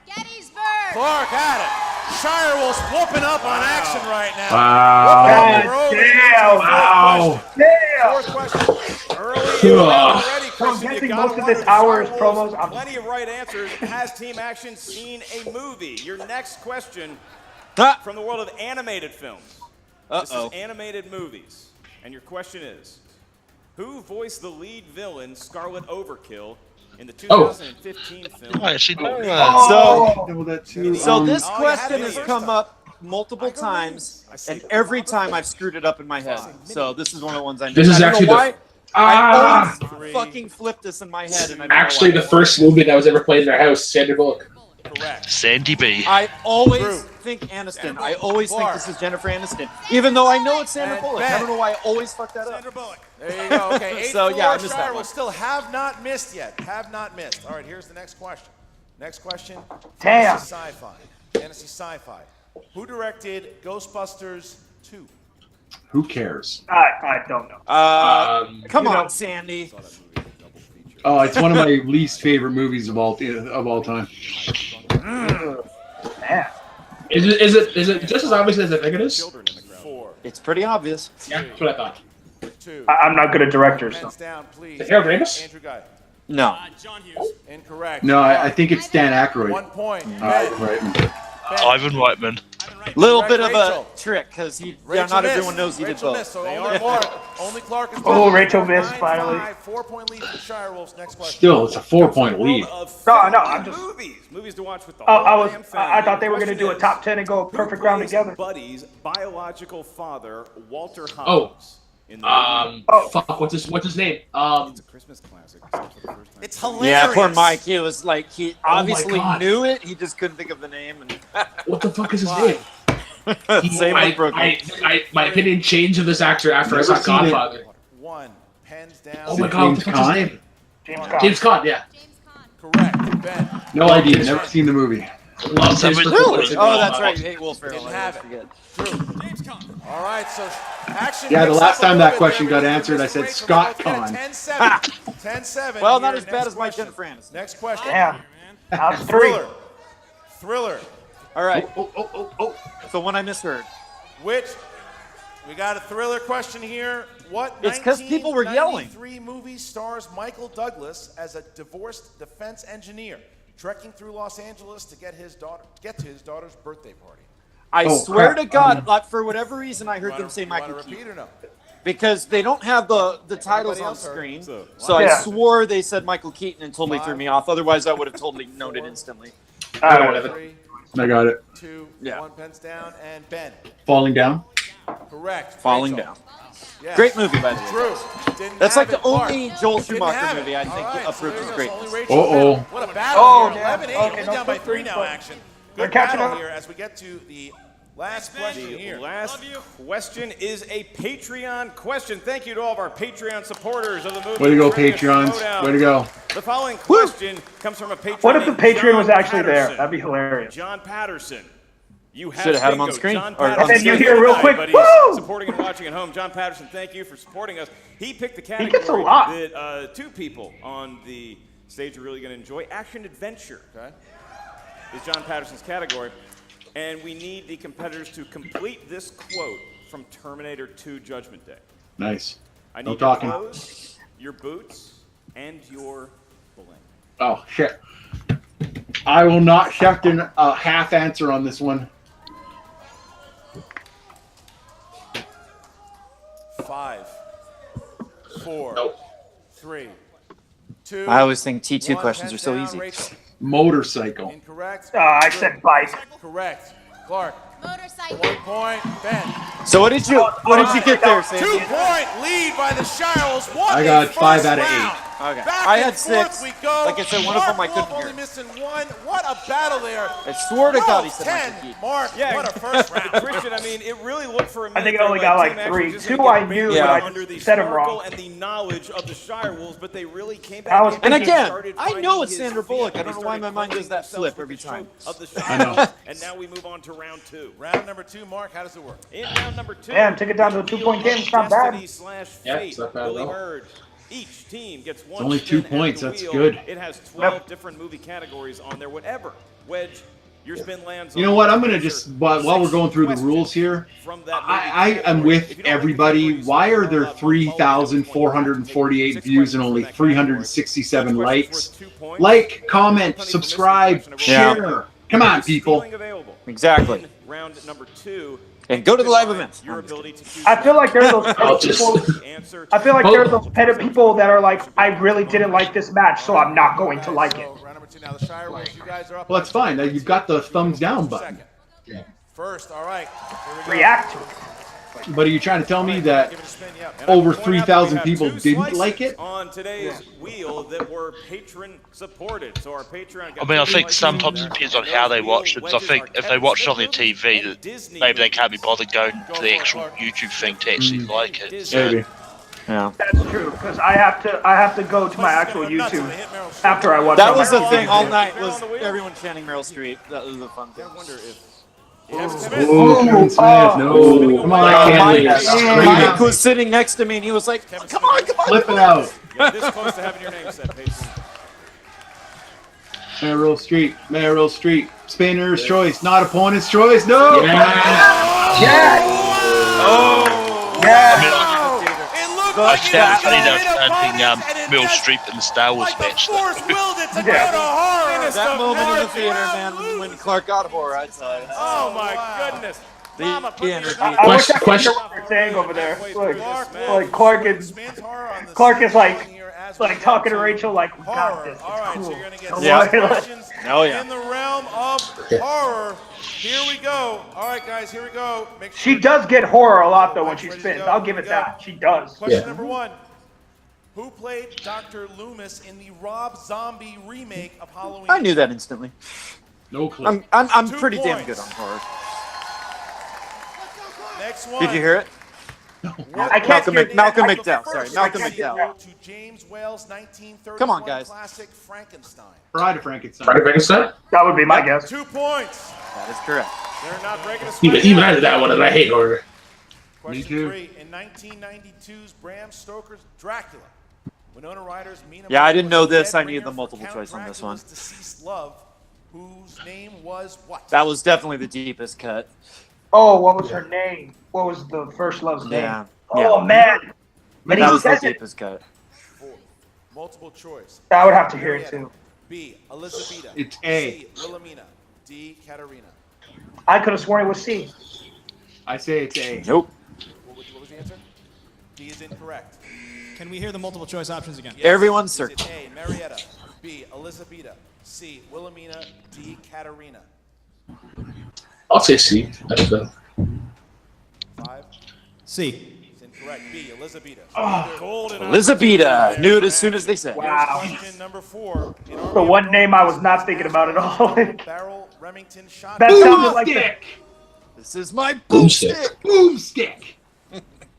H: Gettysburg.
G: Clark had it. Shirewolves whooping up on action right now.
A: Wow.
B: God
G: We're over
B: damn.
A: Wow.
B: Damn.
G: Fourth question. Early already,
B: So I'm
G: Kristen, you
B: guessing
G: got
B: most of
G: one
B: this
G: the
B: hour is
G: Shirewolves.
B: promos.
J: Plenty of right answers. Has Team Action seen a movie? Your next question
E: Ah,
J: from the world of animated films. This
E: uh-oh.
J: is animated movies. And your question is, who voiced the lead villain, Scarlet Overkill, in the 2015 film?
D: Oh, I actually know.
E: So,
A: Double that too.
E: so this
G: Oh, you
E: question
G: had it
E: has
G: first
E: come
G: time.
E: up multiple times, and every time I've screwed it up in my head. So this is one of the ones I know.
C: This is
E: I don't
C: actually
E: know
C: the-
E: why. I always fucking flipped this in my head, and I don't know
C: Actually,
E: why.
C: the first movie that was ever played in our house, Sandra Bullock.
G: Correct.
D: Sandy B.
E: I always
G: True.
E: think Aniston.
G: Sandra
E: I always think
G: Clark.
E: this is Jennifer Aniston, even though I know it's Sandra
G: And
E: Bullock.
G: Ben.
E: I don't know why I always fuck that up.
G: Sandra Bullock. There you go. Okay, 8-4.
E: So, yeah, I missed that
G: Shirewolves
E: one.
G: still have not missed yet. Have not missed. All right, here's the next question. Next question.
B: Damn.
G: Fantasy sci-fi. Fantasy sci-fi. Who directed Ghostbusters 2?
A: Who cares?
B: I don't know.
E: Come
B: you
E: on,
B: know.
E: Sandy.
A: Oh, it's one of my least favorite movies of all time.
B: Man.
C: Is it just as obvious as I think it is?
G: 4,
E: It's pretty obvious.
C: Yeah, that's what I thought.
G: 2.
B: I'm not good at directors, so.
G: Hands down, please.
C: The Harold Ramis?
G: Andrew Guy.
E: No.
K: John Hughes.
G: Incorrect.
A: No, I think it's Dan Aykroyd.
G: 1 point.
A: Right.
D: Ivan Reitman.
E: Little
G: Correct,
E: bit of
G: Rachel.
E: a trick, because not
G: Rachel
E: everyone
G: missed.
E: knows he did
G: Rachel
E: both.
G: missed, so only Clark is
B: Oh,
G: back.
B: Rachel missed,
G: 9-5,
B: finally.
G: 4-point lead for Shirewolves. Next question.
A: Still, it's a 4-point lead.
B: No, I'm just.
J: Movies to watch with the
B: Oh,
J: whole damn family.
B: I thought they were gonna
J: Question
B: do a
J: is,
B: top 10 and go a
J: who
B: perfect round
J: plays
B: together.
J: Buddy's biological father, Walter Hobbs.
C: Oh.
J: In the movie?
C: Fuck, what's his name?
J: It's a Christmas classic.
G: It's hilarious.
E: Yeah, poor Mike. He was like, he
C: my
E: obviously
C: God.
E: knew it. He just couldn't think of the name. And
C: What the fuck is his name?
E: Same with Brooklyn.
C: My opinion changed of this actor after I
A: Never
C: saw
A: seen it.
C: Godfather.
G: 1. Pens down.
C: Oh my God, what
A: James
C: the fuck's his
A: Caan?
C: name?
B: James Caan.
C: James Caan, yeah.
G: Correct. Ben.
A: No idea. Never seen the movie.
C: Loves his performance.
E: Oh, that's right. You hate Will Ferrell.
G: Didn't
E: I
G: have
E: always
G: it.
E: forget.
K: James Conn.
G: All right, so action.
A: Yeah, the
G: picks
A: last
G: up a
A: time
G: little
A: that
G: bit
A: question
G: there.
A: got answered, I said
G: Rachel
A: Scott
G: both get a
A: Conn.
G: 10-7. 10-7.
E: Well,
G: here.
E: not as bad
G: Next
E: as my
G: question.
E: Jennifer Aniston.
G: Next question.
B: Damn. Now it's 3.
G: Thriller.
E: All right.
A: Oh.
E: So when I misheard.
G: Which we got a thriller question here. What
E: It's 'cause people were yelling.
G: 1993 movie stars Michael Douglas as a divorced defense engineer trekking through Los Angeles to get to his daughter's birthday party?
E: I
A: Oh,
E: swear
A: crap.
E: to God, like, for whatever reason, I heard
G: Wanna-
E: them say
G: you wanna
E: Michael
G: repeat
E: Keaton.
G: or no?
E: Because they don't have the titles on
G: else heard.
E: screen.
J: So-
E: So I
B: Yeah.
E: swore they said Michael Keaton and totally threw
G: 5,
E: me off. Otherwise, I would have totally known it instantly.
C: Whatever.
G: 3,
A: I got it.
G: 2,
E: Yeah.
G: 1. Pens down. And Ben.
A: Falling down.
G: Correct.
E: Falling
G: Rachel.
E: down.
G: Yes.
E: Great movie, by the way.
G: True. Didn't
E: That's
G: have
E: like the
G: it. Clark.
E: only Joel
G: Didn't
E: Schumacher
G: have it.
E: movie I think
G: All right,
E: approved
G: so
E: as
G: there
E: great.
G: you go. So only Rachel
A: Uh-oh.
G: Ben. What a battle.
B: Oh,
G: here.
B: yeah.
G: 11-8.
B: Okay,
G: We're
B: no,
G: down by
B: quick,
G: 3 now,
B: quick.
G: action.
B: We're
G: Good
B: catching
G: battle
B: up.
G: here as we get to the last question
J: The
G: here.
J: last question is a Patreon question. Thank you to all of our Patreon supporters of the movie.
A: Way to go,
J: Trivia
A: Patreons.
J: Showdown.
A: Way to go.
J: The following question comes from a Patreon.
B: What if the
J: named
B: Patreon was
J: John
B: actually there?
J: Patterson.
B: That'd be hilarious.
J: John Patterson. You have
E: Should've had him on
J: bingo.
E: screen,
J: John
E: or on
J: Patterson.
B: And then you hear real quick,
J: But he's
B: "Woo!"
J: supporting and watching at home. John Patterson, thank you for supporting us. He picked the category
B: gets a lot.
J: that 2 people on the stage are really going to enjoy. Action adventure is John Patterson's category. And we need the competitors to complete this quote from Terminator 2 Judgment Day.
A: Nice.
J: I
A: No
J: need your
A: talking.
J: clothes, your boots, and your bling.
A: Oh, shit. I will not check a half answer on this one.
G: 5, 4,
C: Nope.
G: 3, 2.
E: I always think T2
G: 1.
E: questions are
G: Pens
E: so
G: down.
E: easy.
G: Rachel.
A: Motorcycle.
G: Incorrect.
B: I said bike.
G: Correct. Clark.
H: Motorcycle.
G: 1 point. Ben.
E: So what did you get there, Sandy?
G: 2-point lead by the Shirewolves. Won
A: I got
G: the
A: 5
G: first
A: out of 8.
G: round.
E: Okay.
G: Back
E: I
G: and
E: had
G: forth
E: 6.
G: We go.
E: Like I said, one of them I
G: Mark
E: couldn't
G: Wolf
E: hear.
G: only missing 1. What a battle there.
E: I swore to God he said
G: 12-10.
E: Michael Keaton.
G: Mark,
J: Yeah,
G: what a first round.
J: Christian, I mean, it really looked for a minute.
B: I think I
J: there
B: only got
J: Team
B: like
J: Action
B: 3.
J: was just
B: 2
J: gonna
B: I
J: get
B: knew,
J: buried
B: but I
J: under the
B: said 'em
J: sparkle
B: wrong.
J: and the knowledge of the Shirewolves, but they really came back.
B: I was
J: in
E: And
J: and
E: again,
J: started
E: I
J: finding
E: know it's
J: his
E: Sandra
J: feet.
E: Bullock. I
J: They
E: don't know why my
J: started
E: mind does that
J: themselves
E: flip
J: with
E: every
J: the
E: time.
J: trope Of the
A: I know.
J: Shirewolves, and now we move on to round 2.
G: Round number 2, Mark, how does it work?
J: In round number 2,
B: Damn, took it down to a
J: the
B: 2-point game. It's not
J: Destiny
B: bad.
J: /
C: Yeah,
J: Fate
C: it's not bad
J: will
C: at all.
J: emerge. Each team gets one
A: only 2
J: spin at
A: points,
J: the
A: that's
J: wheel.
A: good.
J: It has 12 different movie categories on there. Whatever wedge your spin lands on.
A: You know what? I'm going to just, while we're going through the rules here,
J: From that
A: I
J: movie
A: am
J: category.
A: with
J: If you don't like the
A: everybody.
J: categories,
A: Why are
J: you're
A: there
J: allowed one
A: 3,448
J: Six
A: views and
J: questions
A: only
J: for that category.
A: 367
J: Each question's
A: likes?
J: worth 2 points.
A: Like, comment,
J: Plenty for missing
A: subscribe,
J: question.
A: share. Come on, people.
J: Stealing available.
E: Exactly.
J: In round number 2.
E: And go to the live events.
J: Your ability to choose
B: I feel like there's those
C: I'll
B: petty
C: just-
B: people.
J: answer.
B: I feel like there's those petty people that are like, I really didn't like this match, so I'm not going to like it.
G: So, round number 2 now, the Shirewolves, you guys are up.
A: Well, that's fine. Now you've got the thumbs down button.
G: Second. First, all right. Here we go.
B: React to it.
A: But are you trying to tell me that
G: Give it a spin, yeah. And
A: over
G: I'm pointing out that we
A: 3,000
G: have
A: people
G: two
A: didn't
G: slices
A: like it?
J: On today's wheel that were patron supported. So our Patreon.
D: I mean, I think sometimes it depends on how they watch it. 'Cause I think if they watch it on their TV, that maybe they can't be bothered going to the actual YouTube thing to actually like it. So.
A: Maybe.
E: Yeah.
B: That's true because I have to go to my actual YouTube after I watch.
E: That
B: all
E: was
B: my
E: the thing
B: videos.
E: all night was everyone chanting Meryl Streep. That was the fun thing.
J: I wonder if.
A: Oh, Kevin Smith, no. Come on, Mike
E: was sitting next to me and he was like, come on.
A: Flip it out.
J: You're this close to having your name said, Patron.
A: Meryl Streep. Spinner's choice, not opponent's choice. No.
B: Yes.
D: Oh.
B: Yes.
D: I found it funny that chanting Meryl Streep in the Star Wars match.
E: That moment in the theater, man, when Clark got horror, I tell you.
J: Oh my goodness.
E: The energy.
B: I wish I could hear what they're saying over there. Like Clark is like talking to Rachel like, we got this. It's
G: All right,
B: cool.
G: so you're going to get
E: Yeah.
G: 6 questions
E: Oh, yeah.
G: in the realm of horror. Here we go. All right, guys, here we go. Make sure
B: She does get horror a lot though when she spins. I'll give it that. She does.
G: Question number 1. Who played Dr. Loomis in the Rob Zombie remake of Halloween?
E: I knew that instantly.
A: No clue.
E: I'm
G: 2
E: pretty damn
G: points.
E: good on horror.
G: Next one.
E: Did you hear it?
B: I can't
E: Malcolm
B: hear
E: McDowell. Sorry, Malcolm McDowell.
G: To James Whale's 1931
E: Come on, guys.
G: classic Frankenstein.
A: Bride of Frankenstein.
C: Friday Frankenstein?
B: That would be my guess.
G: 2 points.
E: That is correct.
G: They're not breaking a
C: Even I did that one, and I hate horror.
G: Question
A: Me too.
G: 3. In 1992's Bram Stoker's Dracula, Winona Ryder's Mina
E: Yeah, I didn't know
G: was the
E: this.
G: dead
E: I needed
G: bringer
E: the multiple
G: for
E: choice
G: Count
E: on this
G: Dracula's
E: one.
G: deceased love, whose name was what?
E: That was definitely the deepest cut.
B: Oh, what was her name? What was the first love's name?
E: Yeah.
B: Oh man. And
E: That
B: he
E: was the
B: says it.
E: deepest cut.
G: 4. Multiple choice.
B: I would have to hear it too.
G: B. Elizabeth.
A: It's A.
G: C. Wilhelmina. D. Katerina.
B: I could have sworn it was C.
A: I say it's A.
E: Nope.
G: What was the answer? D is incorrect.
K: Can we hear the multiple choice options again?
G: Yes.
E: Everyone
G: Is
E: search.
G: it A. Marietta. B. Elizabeth. C. Wilhelmina. D. Katerina.
C: I'll say C. I think so.
G: 5.
K: C.
G: It's incorrect. B. Elizabeth.
J: Golden.
E: Elizabeth. Knew it as soon as they said.
B: Wow.
G: Question number 4. In
B: The one name I was not thinking about at all.
G: Barrel Remington shot.
B: That sounded like the
A: Boomstick.
E: This is my
C: Boomstick.
A: Boomstick.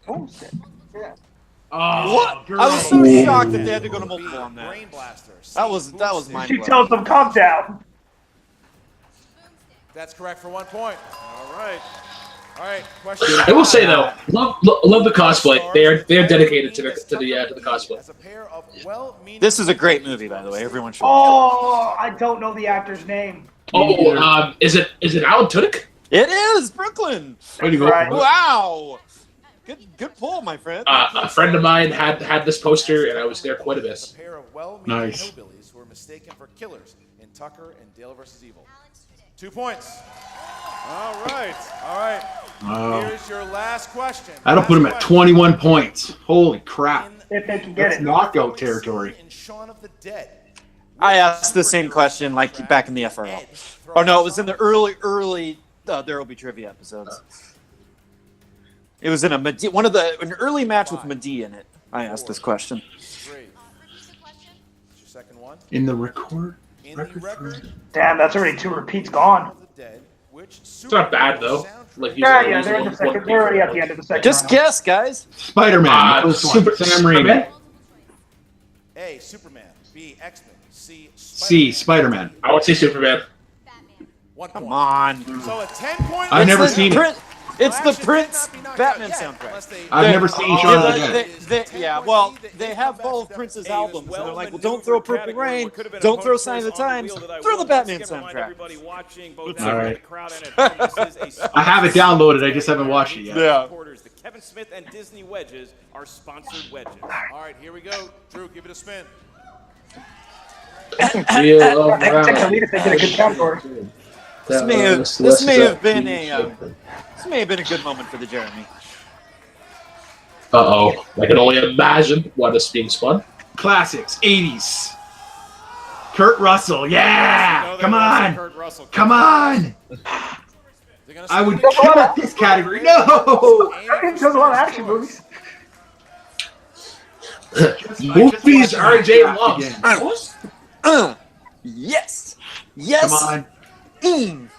B: boomstick. Yeah.
A: Oh,
E: What?
A: girl.
E: I was so shocked that they had to go to multiple on that.
G: Brain Blaster. C.
E: That was mind
B: She
E: blowing.
B: tells them, calm down.
G: That's correct for 1 point. All right. All right. Question.
C: I will say though, love the cosplay. They're dedicated to the cosplay.
G: As a pair of well-meaning
E: This is a great movie, by the way. Everyone should.
B: Oh, I don't know the actor's name.
C: Oh, is it Alan Tudyk?
E: It is Brooklyn.
A: Way to go.
B: Right.
E: Wow. Good pull, my friend.
C: A friend of mine had this poster, and I was there quite a
G: A
C: bit.
G: pair of well-meaning
A: Nice.
G: hillbillies who were mistaken for killers in Tucker and Dale vs. Evil. 2 points. All right. All right.
A: Wow.
G: Here's your last question.
A: That'll put him at
G: Last question.
A: 21 points. Holy crap.
B: If they can get
A: That's
B: it.
A: knockout territory.
G: In Shaun of the Dead.
E: I asked the same question like back in the FRL. Oh no, it was in the early There Will Be Trivia episodes. It was in an early match with Medea in it. I asked this question.
G: 3. What's your second one?
A: In the record.
G: In the record
B: Damn, that's already 2 repeats gone.
G: of the Dead, which
C: It's not bad though. Like
B: Yeah, they're in the second. They're already at the end of the second.
E: Just
B: round.
E: guess, guys.
A: Spider-Man. the first one. Sam Raimi.
C: Superman?
G: A. Superman. B. X-Men. C.
A: C. Spider-Man.
C: I would say Superman.
G: 1
E: Come
G: point.
E: on.
G: So a 10-point.
A: I've never
E: It's the
A: seen it.
E: Prin- It's the
G: Action
E: Prince
G: cannot be knocked
E: Batman
G: out yet,
E: soundtrack.
G: unless they-
A: I've never seen Shaun of the Dead.
E: Yeah, well, they have both Prince's albums, and they're like, well, don't throw Purple Rain, don't throw Sign of the Times, throw the Batman soundtrack.
A: All right. I have it downloaded. I just haven't watched it yet.
E: Yeah.
J: The Kevin Smith and Disney wedges are sponsored wedges.
G: All right, here we go. Drew, give it a spin.
C: Real
B: I think Kalita did a good category.
E: This may have been a good moment for the Jeremy.
C: Uh-oh. I can only imagine what is being spun.
A: Classics. 80s. Kurt Russell. Yeah.
J: No,
A: Come
J: there was a
A: on.
J: Kurt Russell.
A: Come on. I would cut this category. No!
B: It does a lot of action movies.
C: Movies RJ loves.
E: Yes. Yes.
A: Come on.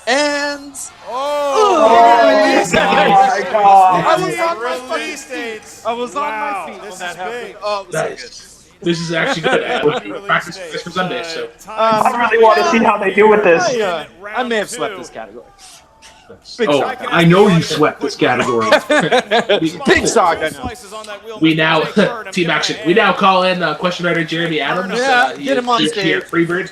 E: And
B: Oh my God.
E: I was on my
G: Release dates.
E: I was
G: Wow,
E: on my feet
G: this
E: when that
G: is
E: happened.
G: big.
E: Oh, it was so
C: Nice. This is actually good. We're practice this for Sunday, so.
B: I really want to see how they do with this.
E: I may have swept this category.
A: Oh, I know you swept this category.
E: Big shock, I know.
C: We now, team action. We now call in question writer Jeremy Adams.
E: Yeah, get him on stage.
C: Freebird.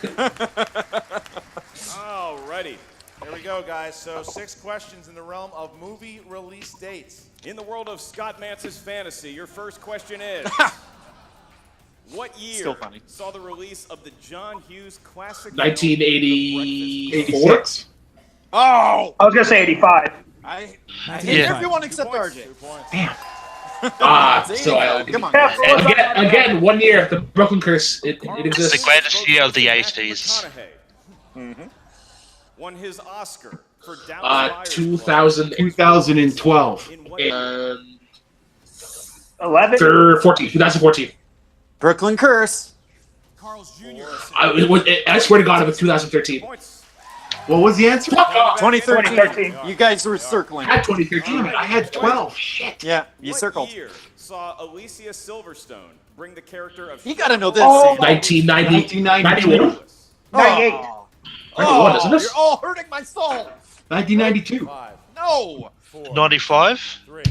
G: Alrighty. There we go, guys. So 6 questions in the realm of movie release dates.
J: In the world of Scott Mantz's fantasy, your first question is, what year
E: Still funny.
J: saw the release of the John Hughes classic
C: 1984.
A: 86.
E: Oh!
B: I was going to say 85.
E: I hate
D: Yeah.
E: everyone except RJ.
A: Damn.
C: So I
E: Come on,
B: Yeah,
E: guys.
C: again, 1 year. The Brooklyn Curse. It
D: It's
C: exists.
D: the greatest year of the 80s.
J: McConaughey won his Oscar for Dallas Buyers
C: 2000.
A: 2012.
J: Club. In what
C: And
B: 11?
C: 2014.
E: Brooklyn Curse.
K: Carl's Jr.
C: I swear to God, it was 2013.
J: points?
A: What was the answer?
C: Fuck off.
E: 2013.
B: 2013.
E: You guys were circling.
C: I had 2013.
A: I had 12. Shit.
E: Yeah, you
J: What
E: circled.
J: year saw Alicia Silverstone bring the character of
E: You gotta know this.
B: Oh.
E: Sam.
C: 1990.
A: 1992.
B: 98.
E: Oh,
C: What, isn't this?
E: you're all hurting my soul.
A: 1992.
G: 5,
E: No.
G: 4,
D: 95?
G: 3,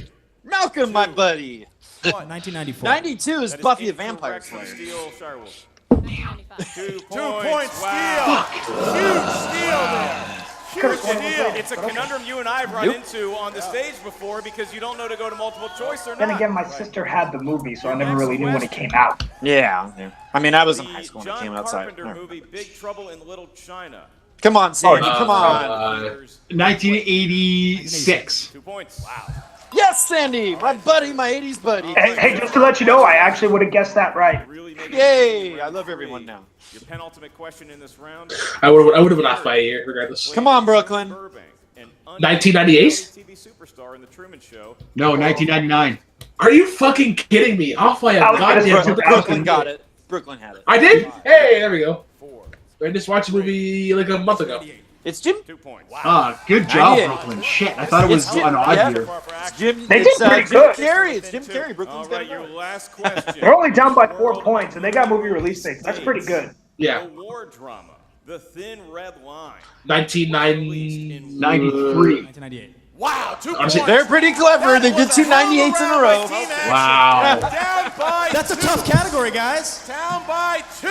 E: Malcolm, my buddy.
K: 1994.
E: 92 is
J: That is
E: Buffy the
J: incorrect
E: Vampire
J: from
E: Slayer.
J: Steel Shirewolves.
I: 1995.
J: 2
G: 2
J: points.
G: points.
J: Wow.
G: Steal. Huge steal there. Huge steal.
J: It's a conundrum you and I have run into on the stage before because you don't know to go to multiple choice or not.
B: Then again, my sister had the movie, so I never really knew when it came out.
E: Yeah. I mean, I was in
J: The
E: high school when
J: John
E: it came outside.
J: Carpenter movie Big Trouble in Little China.
E: Come on, Sandy. Come on.
A: 1986.
J: 2 points. Wow.
E: Yes, Sandy. My buddy, my 80s buddy.
B: Hey, just to let you know, I actually would have guessed that right.
J: Really made
E: Yay. I love everyone now.
J: Your penultimate question in this round.
C: I would have been off by a year, regardless.
E: Come on, Brooklyn.
J: Burbank, an
C: 1998?
J: TV superstar in the Truman Show.
A: No, 1999.
C: Are you fucking kidding me? Off by a
B: I was gonna say
C: goddamn.
E: Brooklyn got it. Brooklyn had it.
C: I did? Hey, there we go.
G: 4,
C: I just watched a movie like a month ago.
E: It's Jim.
J: 2 points.
A: Ah, good job,
E: did.
A: Brooklyn. Shit, I thought it was
E: It's Jim-
A: an odd
E: yeah.
A: year.
E: It's Jim.
B: They
E: it's,
B: did pretty
E: Jim
B: good.
E: Carrey. It's Jim Carrey.
J: All
E: Brooklyn's got
J: right,
E: it.
J: your last question.
B: They're only down by 4 points, and they got movie release dates. That's pretty good.
C: Yeah.
J: A war drama, The Thin Red Line.
C: 1990.
A: 93.
K: 1998.
G: Wow, 2
C: Honestly,
G: points.
E: They're pretty clever. They did two 98s in a row.
A: Wow.
G: Down by
K: That's a tough category, guys.
G: Down by 2.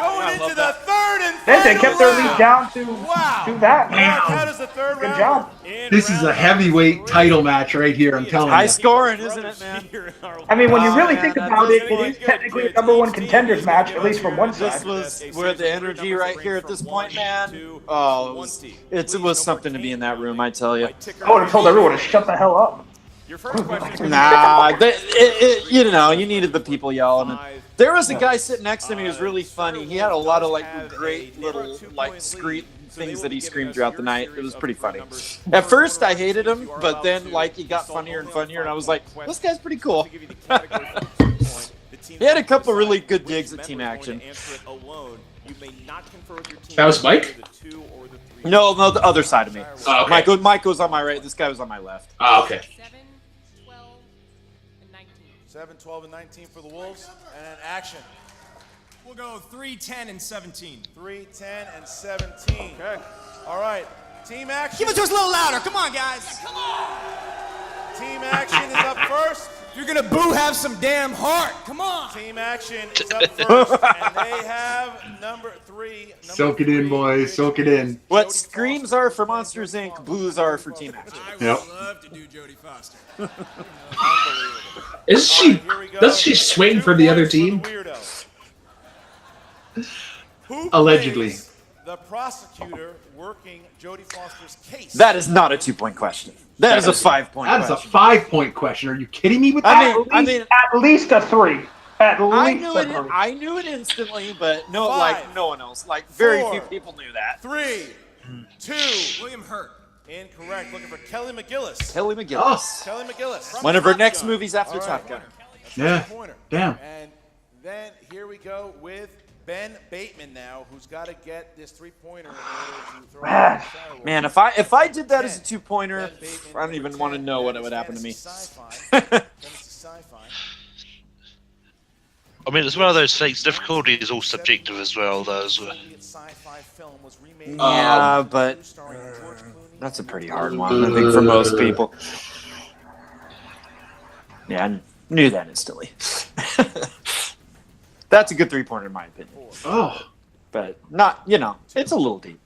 G: Going into the third and
B: They
G: final
B: kept their lead
G: round.
B: down to
G: Wow.
B: that.
G: Eric, how does the third
B: Good
G: round
B: job.
G: work?
J: In
A: This is a
J: round
A: heavyweight
J: three,
A: title match right here, I'm telling
E: High
A: you.
E: scoring, isn't it, man?
B: I mean, when you really
E: yeah,
B: think
E: that's
B: about it,
E: really
B: it is technically a #1 contenders match, at least from one
E: This
B: side.
E: was where the energy right here at this point, man. Oh, it was something to be in that room, I tell you.
B: I would have told everyone to shut the hell up.
J: Your first question.
E: Nah, you know, you needed the people yelling. And there was a guy sitting next to me who was really funny. He had a lot of like great little like things that he screamed throughout the night. It was pretty funny. At first, I hated him, but then like he got funnier and funnier, and I was like, this guy's pretty cool. He had a couple really good digs at Team Action.
C: That was Mike?
E: No, the other side of me.
C: Oh, okay.
E: Mike was on my right. This guy was on my left.
C: Oh, okay.
I: 7, 12, and 19.
G: 7, 12, and 19 for the Wolves. And action.
K: We'll go 3, 10, and 17.
G: 3, 10, and 17. Okay. All right. Team action.
K: Give it to us a little louder. Come on, guys.
G: Team action is up first.
K: If you're gonna boo, have some damn heart. Come on.
G: Team action is up first. And they have number 3.
A: Soak it in, boys. Soak it in.
E: What screams are for Monsters Inc., boos are for Team Action.
K: I would
A: Yep.
K: love to do Jodie Foster.
C: Is she? Does she swing for the other team?
G: Who
A: Allegedly.
G: plays the prosecutor working Jodie Foster's case?
E: That is not a 2-point question. That is a 5-point
A: That is
E: question.
A: a 5-point question. Are you kidding me with
E: I
A: that?
E: mean,
B: At least a 3. At
E: I
B: least
E: knew
B: a
E: it.
B: 3.
E: I knew it instantly, but no,
G: 5,
E: like no one else. Like very
G: 4,
E: few people knew that.
G: 3, 2.
K: William Hurt.
G: Incorrect. Looking for Kelly McGillis.
E: Kelly McGillis.
G: Kelly McGillis.
E: One of her
G: Top
E: next
G: Gun.
E: movies after
G: All
E: Top Gun.
A: Yeah.
G: Pointer.
A: Damn.
G: And then here we go with Ben Bateman now, who's got to get this 3-pointer in order to throw out the Shirewolves.
E: Man, if I did that as a 2-pointer, I don't even want to know what would happen to me.
D: I mean, it's one of those things. Difficulty is all subjective as well, though.
E: Yeah, but that's a pretty hard one, I think, for most people. Yeah, I knew that instantly. That's a good 3-pointer in my opinion.
A: Oh.
E: But not, it's a little deep.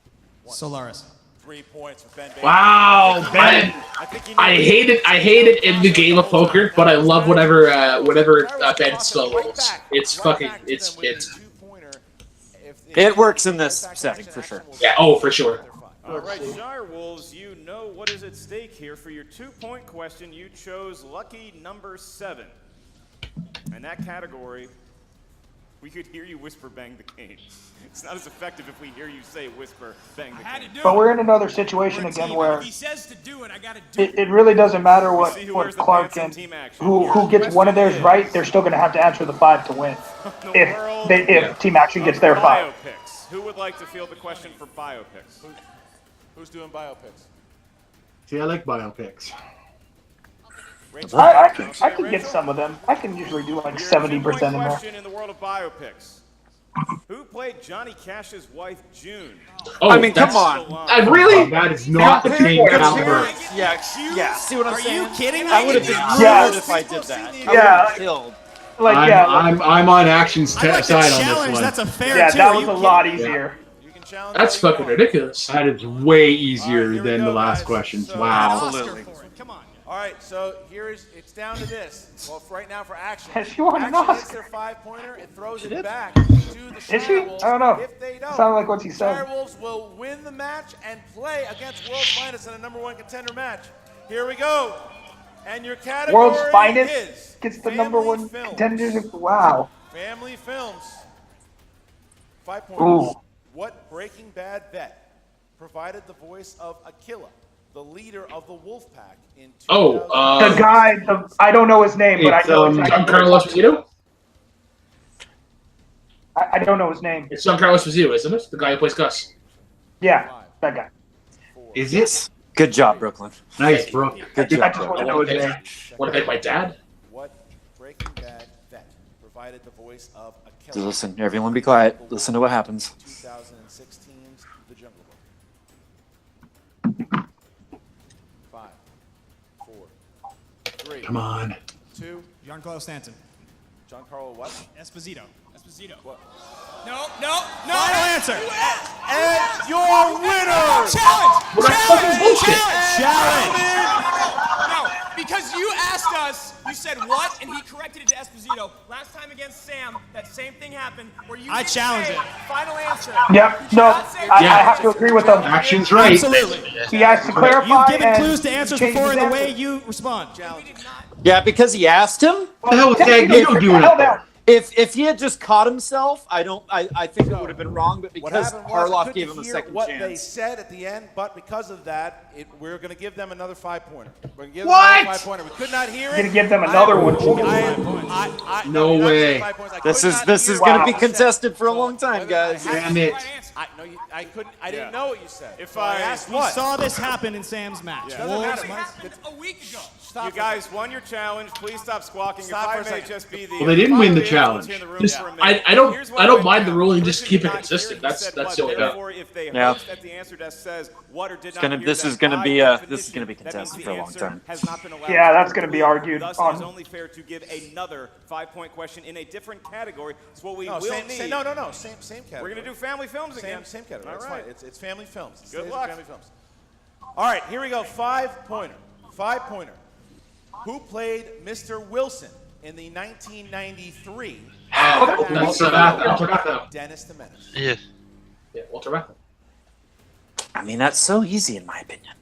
K: Solaris.
G: 3 points for Ben Bateman.
A: Wow, Ben.
C: I hate it in the game of poker, but I love whatever Ben still rolls. It's fucking
E: It works in this setting for sure.
C: Yeah, oh for sure.
J: All right, Shirewolves, you know what is at stake here. For your 2-point question, you chose lucky number 7. And that category, we could hear you whisper bang the cane. It's not as effective if we hear you say whisper bang the cane.
B: But we're in another situation again where
K: If he says to do it, I gotta do
B: it really doesn't matter what
J: wears the
B: Clark
J: pants
B: and
J: in team action.
B: who gets one of theirs right, they're still going to have to answer the 5 to win. If Team Action gets their 5.
J: Biopics. Who would like to field the question for biopics?
G: Who's doing biopics?
A: See, I like biopics.
B: I can get some of them. I can usually do like 70% in there.
J: Question in the world of biopics. Who played Johnny Cash's wife, June?
C: Oh,
E: I mean, come on.
C: Really?
A: That is not the same caliber.
E: Yeah. See what I'm saying?
K: Are you kidding me?
E: I would have been
B: Yeah.
E: rude if I did that.
B: Yeah.
E: Killed.
A: I'm on Action's
K: I like
A: side
K: the
A: on
K: challenge.
A: this one.
K: That's a fair
B: Yeah,
K: two.
B: that
K: Are
B: was
K: you
B: a lot
K: kidding?
B: easier.
G: You can challenge
C: That's
G: all you
C: fucking
G: want.
C: ridiculous.
A: That is way easier
G: All right, here we
A: than
G: go,
A: the last
G: guys.
A: question.
G: So-
A: Wow.
E: Absolutely.
K: Come on.
G: All right, so it's down to this. Well, right now for Action.
B: Has she won an
G: Action hits
B: Oscar?
G: their 5-pointer, it throws it back to the
B: Is she?
G: Shirewolves.
B: I don't know.
G: If they don't,
B: Sounded like what he said.
G: Shirewolves will win the match and play against World's Finest in a #1 contender match. Here we go. And your category
B: World's Finest
G: is
B: gets the
G: Family
B: #1
G: Films.
B: contender. Wow.
G: Family Films. 5
B: Ooh.
G: points. What Breaking Bad vet provided the voice of Aquila, the leader of the Wolfpack in 2000?
B: The guy, I don't know his name, but I know exactly.
C: Giancarlo Esposito?
B: I don't know his name.
C: It's Giancarlo Esposito, isn't it? The guy who plays Gus.
B: Yeah, that guy.
A: Is it?
E: Good job, Brooklyn.
A: Nice, bro.
E: Good
B: I
E: job,
B: just want
E: Brooklyn.
B: to know his name.
C: Want to thank my dad?
G: What Breaking Bad vet provided the voice of Aquila?
E: Listen, everyone be quiet. Listen to what happens.
G: 2016's The Jungle Book. 5, 4, 3.
A: Come on.
G: 2.
K: Giancarlo Stanton.
G: Giancarlo what?
K: Esposito. Esposito.
G: What?
K: No. Final answer.
G: And your winner!
K: Challenge.
C: Well, that's fucking bullshit.
K: No, because you asked us, you said what, and he corrected it to Esposito. Last time against Sam, that same thing happened where you didn't
B: challenge
K: say
B: it.
K: Final answer.
B: Yep,
K: You
B: no,
K: cannot say
B: I have to agree with him.
A: Action's right.
K: Absolutely.
B: He has to clarify.
K: You've given
B: and
K: clues to answers
B: change
K: before
B: his
K: in the
B: answer.
K: way you respond.
E: Yeah, because he asked him.
A: What the hell was Magneto doing up there?
E: If he had just caught himself, I think it would have been wrong. But
G: What
E: because
G: happened was, I
E: Harloff
G: couldn't
E: gave him a
G: hear
E: second
G: what they
E: chance.
G: said at the end, but because of that, we're going to give them another 5-pointer. We're going to give
B: What?
G: them another 5-pointer. We could not hear it.
B: Gonna give them another one.
A: No way.
E: This is going to be contested for a long time, guys.
A: Damn it.
G: I didn't know what you said.
J: If
G: So I
J: I-
G: asked
K: We
G: what?
K: saw this happen in Sam's match.
J: Yeah.
K: Wolves,
G: Doesn't matter.
K: a week ago.
J: You guys won your challenge. Please stop squawking.
G: Stop
J: if
G: for
J: I
G: a
J: may
G: second.
J: just be the.
A: Well, they didn't win the
J: if I may
A: challenge.
J: in the room
C: Just-
J: for a minute.
C: I don't
J: Here's
C: I
J: what
C: don't
J: went
C: mind the
J: down.
C: ruling. Just
J: Person
C: keep it
J: did not
C: consistent.
J: hear you
C: That's
J: said
C: the
J: what,
C: only thing.
J: therefore, if they
E: Yeah.
J: host at the answer desk says what or did not
E: gonna-
J: hear
E: this
J: that
E: is gonna
J: by
E: be,
J: definition,
E: this is gonna be
J: that means
E: contested
J: the
E: for a long
J: answer
E: time.
J: has not been allowed
B: Yeah,
J: to
B: that's
J: be
B: gonna be
J: complete.
B: argued
J: Thus,
B: on-
J: it is only fair to give another 5-point question in a different category. It's what we
G: No,
J: will
G: same,
J: need.
G: same, no. Same category.
J: We're gonna do family films again.
G: Same category.
J: All
G: That's
J: right.
G: fine. It's family films. It
J: Good
G: stays with
J: luck.
G: Family films. All right, here we go. 5-pointer. 5-pointer. Who played Mr. Wilson in the 1993
C: That's Walter Matthau.
G: Dennis the Menace?
D: Yeah.
C: Yeah, Walter Matthau.
E: I mean, that's so easy in my opinion.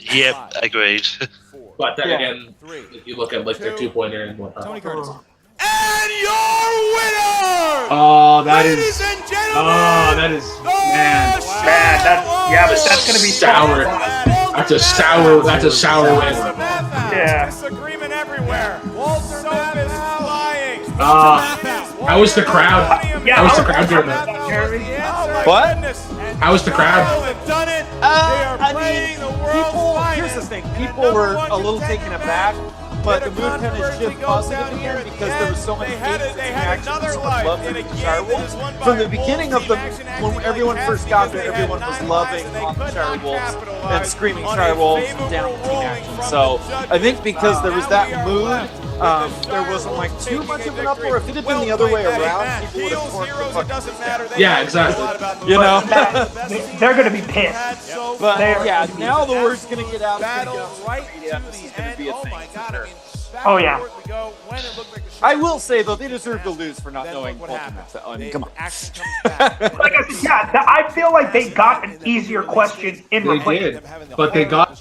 D: Yeah, agreed.
G: 4,
C: But then
B: Yeah.
C: again,
G: 3.
C: if you look at like their 2-pointer and whatnot.
K: Tony Curtis.
G: And your winner,
A: Oh, that
G: ladies
A: is.
G: and gentlemen,
A: Oh, that is. Man.
B: that's gonna be
C: sour. That's a sour win.
B: Yeah.
G: Disagreement everywhere. Soap is flying.
C: How was the crowd? How was the crowd during that?
E: What?
C: How was the crowd?
E: Here's the thing. People were a little taken aback, but the mood kind of shifted positive again because there was so much hate and reaction and so much love for the Shirewolves. From the beginning of when everyone first got there, everyone was loving on the Shirewolves and screaming Shirewolves down the team action. So I think because there was that mood, there wasn't like too much of an uproar. If it had been the other way around, people would have torn the fucking down.
C: Yeah, exactly.
E: You know,
B: they're gonna be pissed.
E: But yeah, now the word's gonna get out. Yeah, this is gonna be a thing. For sure.
B: Oh yeah.
E: I will say though, they deserve to lose for not knowing Ultimate. I mean, come on.
B: I feel like they got an easier question in
A: They
B: replacement.
A: did, but they got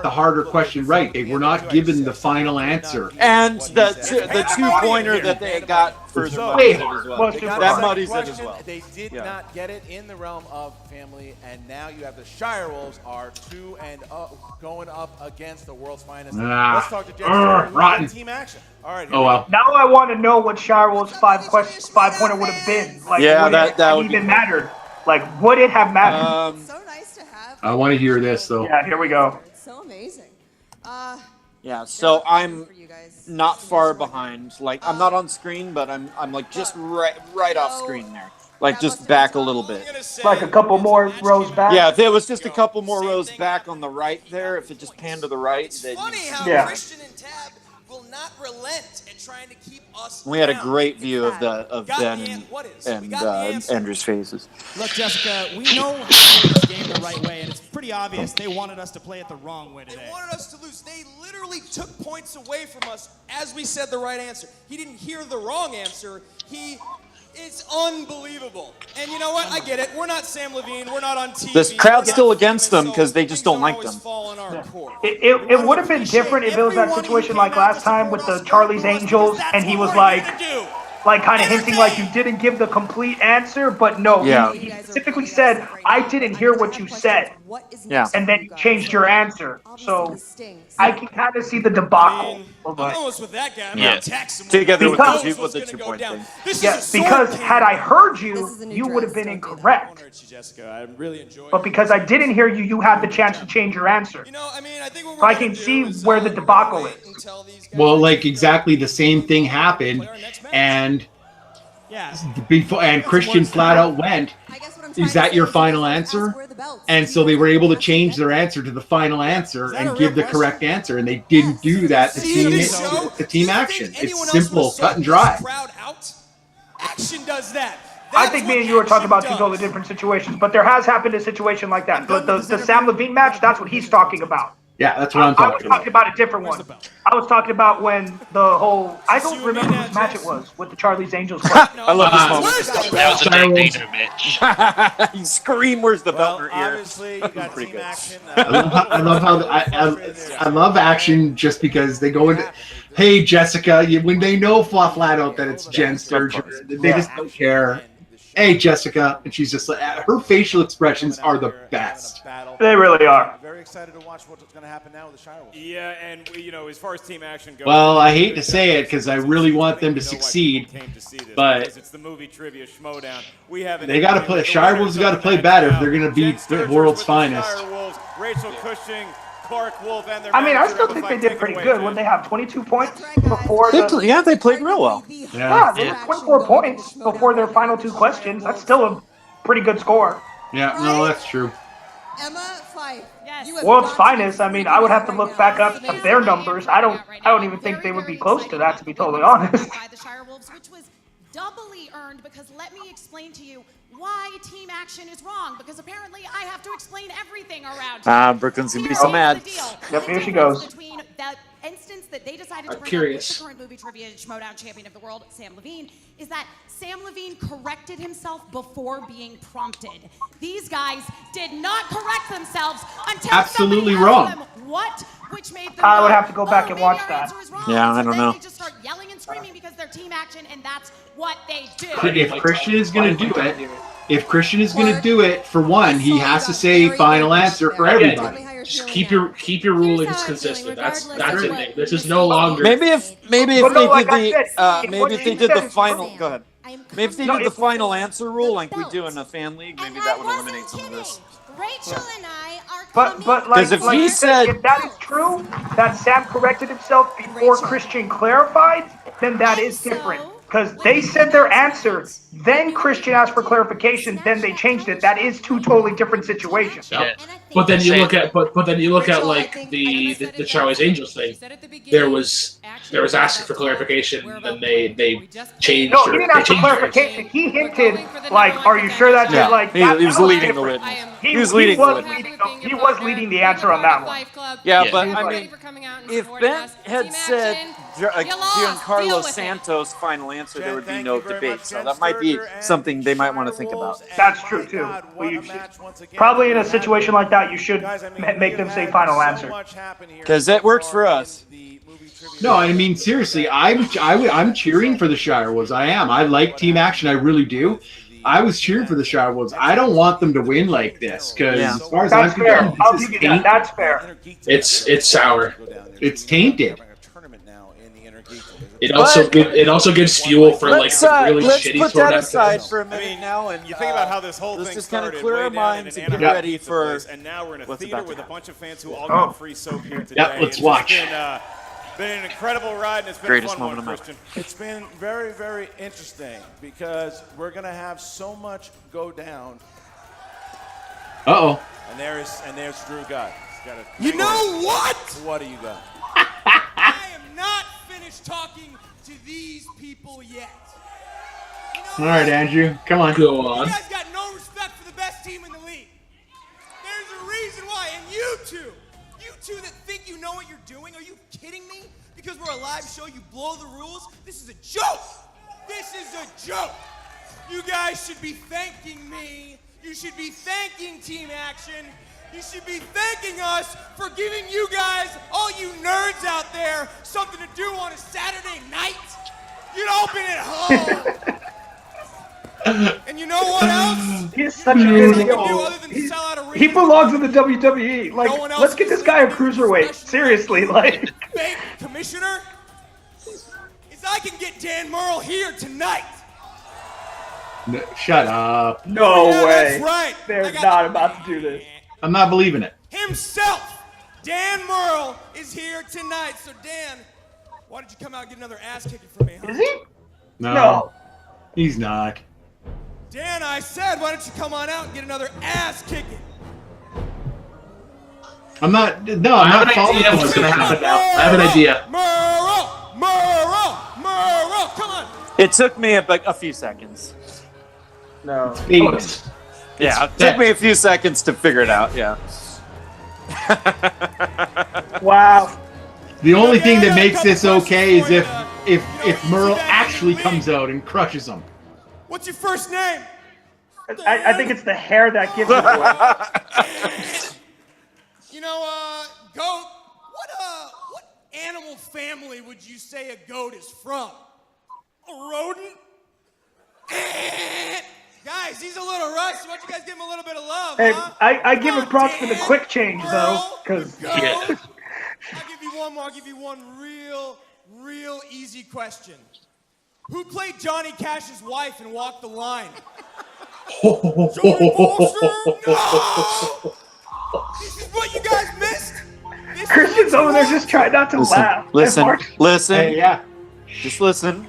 A: the harder question right. They were not given the final answer.
E: And the 2-pointer that they got for the
A: way
E: as
A: harder.
E: well. That muddies it as well.
G: They did not get it in the realm of family, and now you have the Shirewolves are 2-0 going up against the world's finest. Let's talk to Jessica.
A: Rotten.
G: Team action. All right.
A: Oh well.
B: Now I want to know what Shirewolves 5-pointer would have been. Like,
E: Yeah,
B: would
E: that would
B: even mattered. Like, would it have mattered?
L: So nice to have.
A: I want to hear this though.
B: Yeah, here we go.
L: It's so amazing.
E: Yeah, so I'm not far behind. Like I'm not on screen, but I'm like just right off screen there. Like just back a little bit.
B: Like a couple more rows back.
E: Yeah, if it was just a couple more rows back on the right there, if it just panned to the right, then
K: Christian and Tab will not relent at trying to keep us
E: we had a
K: down.
E: great view of Ben and Andrew's faces.
M: Look, Jessica, we know how to play this game the right way, and it's pretty obvious they wanted us to play it the wrong way today.
K: They wanted us to lose. They literally took points away from us as we said the right answer. He didn't hear the wrong answer. It's unbelievable. And you know what? I get it. We're not Sam Levine. We're not on TV.
E: This crowd's still against them because they just don't like them.
B: It would have been different if it was that situation like last time with the Charlie's Angels, and he was like kind of hinting like you didn't give the complete answer, but no, he specifically said, I didn't hear what you said.
E: Yeah.
B: And then you changed your answer. So I can kind of see the debacle.
K: I'm almost with that guy. I'm
E: Yeah.
K: gonna text him.
E: Together with the
K: What's
E: 2-point thing.
B: Yes, because had I heard you, you would have been incorrect.
K: Jessica, I really enjoy
B: But because I didn't hear you, you had the chance to change your answer.
K: You know, I mean, I think what
B: So I can see where the debacle is.
A: Well, like exactly the same thing happened, and Christian flat out went, "Is that your final answer?" And so they were able to change their answer to the final answer and give the correct answer, and they didn't do that to team action. It's simple, cut and dry.
K: Action does that.
B: I think me and you are talking about two totally different situations, but there has happened a situation like that. The Sam Levine match, that's what he's talking about.
A: Yeah, that's what I'm
B: I was
A: talking about.
B: talking about a different one. I was talking about when the whole, I don't remember which match it was with the Charlie's Angels.
E: I love this moment.
N: That was a dictator match.
E: You scream, "Where's the belt in her ear?"
G: Obviously, you got
E: Pretty
G: team
E: good.
G: action.
A: I love action just because they go into, hey Jessica, when they know flat out that it's Jen Sturgeon, they just don't care. Hey Jessica, and she's just like, her facial expressions are the best.
B: They really are.
G: Very excited to watch what's going to happen now with the Shirewolves.
J: Yeah, and as far as team action goes.
A: Well, I hate to say it because I really want them to succeed, but
J: it's the movie trivia schmodown. We have
A: they got to play. Shirewolves got to play better if they're going to beat the world's finest.
J: Rachel Cushing, Clark Wolf, and their
B: I mean, I still think they did pretty good. When they have 22 points before
E: They played real well.
B: Yeah, they had 24 points before their final two questions. That's still a pretty good score.
A: Yeah, no, that's true.
L: Emma Fife. Yes.
B: World's finest. I mean, I would have to look back up at their numbers. I don't even think they would be close to that, to be totally honest.
H: By the Shirewolves, which was doubly earned, because let me explain to you why team action is wrong, because apparently I have to explain everything around here.
E: Brooklyn's gonna be so mad.
B: Yep, here she goes.
H: Between that instance that they decided to
C: I'm
H: bring
C: curious.
H: up with the current movie trivia schmodown champion of the world, Sam Levine, is that Sam Levine corrected himself before being prompted. These guys did not correct themselves until
A: Absolutely
H: somebody
A: wrong.
H: asked them what, which made them
B: I would
H: go,
B: have to go back
H: "Oh,
B: and
H: maybe
B: watch
H: our
B: that.
H: answer is wrong."
E: Yeah,
H: So
E: I don't
H: then
E: know.
H: they just start yelling and screaming because they're team action and that's what they do.
A: If Christian is going to do it, for one, he has to say final answer for everybody.
C: Just keep your rulings consistent. That's it. This is no longer.
E: Maybe if they did the final. Go ahead. Maybe if they did the final answer rule, like we do in a fan league, maybe that would eliminate some of this.
H: Rachel and I are
B: But like if that is true, that Sam corrected himself before Christian clarified, then that is different. Because they said their answer, then Christian asked for clarification, then they changed it. That is two totally different situations.
C: Yeah. But then you look at like the Shirewolves Angels thing. There was asking for clarification, then they changed.
B: No, he didn't ask for clarification. He hinted like, "Are you sure that's it?" Like
E: he was leading the witness. He was leading the witness.
B: He was leading the answer on that one.
E: Yeah, but I mean, if Ben had said Giancarlo Santos' final answer, there would be no debate. So that might be something they might want to think about.
B: That's true too. Probably in a situation like that, you should make them say final answer.
E: Because that works for us.
A: No, I mean seriously, I'm cheering for the Shirewolves. I am. I like team action. I really do. I was cheering for the Shirewolves. I don't want them to win like this because as far as I'm concerned,
B: I'll give you that. That's fair.
C: It's sour.
A: It's tainted.
C: It also gives fuel for like really shitty
E: put that aside for a minute now, and
J: you think about how this whole thing
E: just kind of
J: started
E: clear
J: way
E: our
J: down
E: minds
J: in
E: and get
J: Anaheim
E: ready for.
J: and now we're in a theater with a bunch of fans who all
A: Oh.
J: got free soap here today.
A: Yeah, let's watch.
J: It's been an incredible ride, and it's been
E: Greatest
J: a fun
E: moment
J: one,
E: of my
J: Christian.
G: It's been very, very interesting because we're going to have so much go down.
A: Uh-oh.
G: And there's Drew Guy.
K: You know what?
G: What do you got?
K: I am not finished talking to these people yet.
A: All right, Andrew, come on.
C: Go on.
K: You guys got no respect for the best team in the league. There's a reason why, and you two that think you know what you're doing, are you kidding me? Because we're a live show, you blow the rules? This is a joke. This is a joke. You guys should be thanking me. You should be thanking Team Action. You should be thanking us for giving you guys, all you nerds out there, something to do on a Saturday night. You'd all been at home. And you know what else?
B: He's such a good deal. He belongs in the WWE. Like, let's get this guy a cruiserweight. Seriously, like.
K: Fake commissioner is I can get Dan Murrell here tonight.
A: No, shut up.
B: No way.
K: That's right.
B: They're not about to do this.
A: I'm not believing it.
K: Himself, Dan Murrell, is here tonight. So Dan, why don't you come out and get another ass kicking for me? Huh?
B: Is he?
A: No. He's not.
K: Dan, I said, why don't you come on out and get another ass kicking?
A: I'm not. No,
C: I
A: I'm
C: have
A: not
C: an
A: following
C: idea what's going to happen now. I have an idea.
K: Murrell, come on.
E: It took me a few seconds.
B: No.
E: Yeah, it took me a few seconds to figure it out. Yeah.
B: Wow.
A: The only thing that makes this okay is if Merle actually comes out and crushes him.
K: What's your first name?
B: I think it's the hair that gives it away.
K: You know, goat. What animal family would you say a goat is from? A rodent? Guys, he's a little rusty. Why don't you guys give him a little bit of love,
B: Hey,
K: huh?
B: I give him props for the quick change though, because.
K: I'll give you one more. I'll give you one real easy question. Who played Johnny Cash's wife and Walk the Line? Johnny Foster? No! This is what you guys missed?
B: Christian's over there just trying not to laugh.
E: Listen.
A: Hey, yeah.
E: Just listen.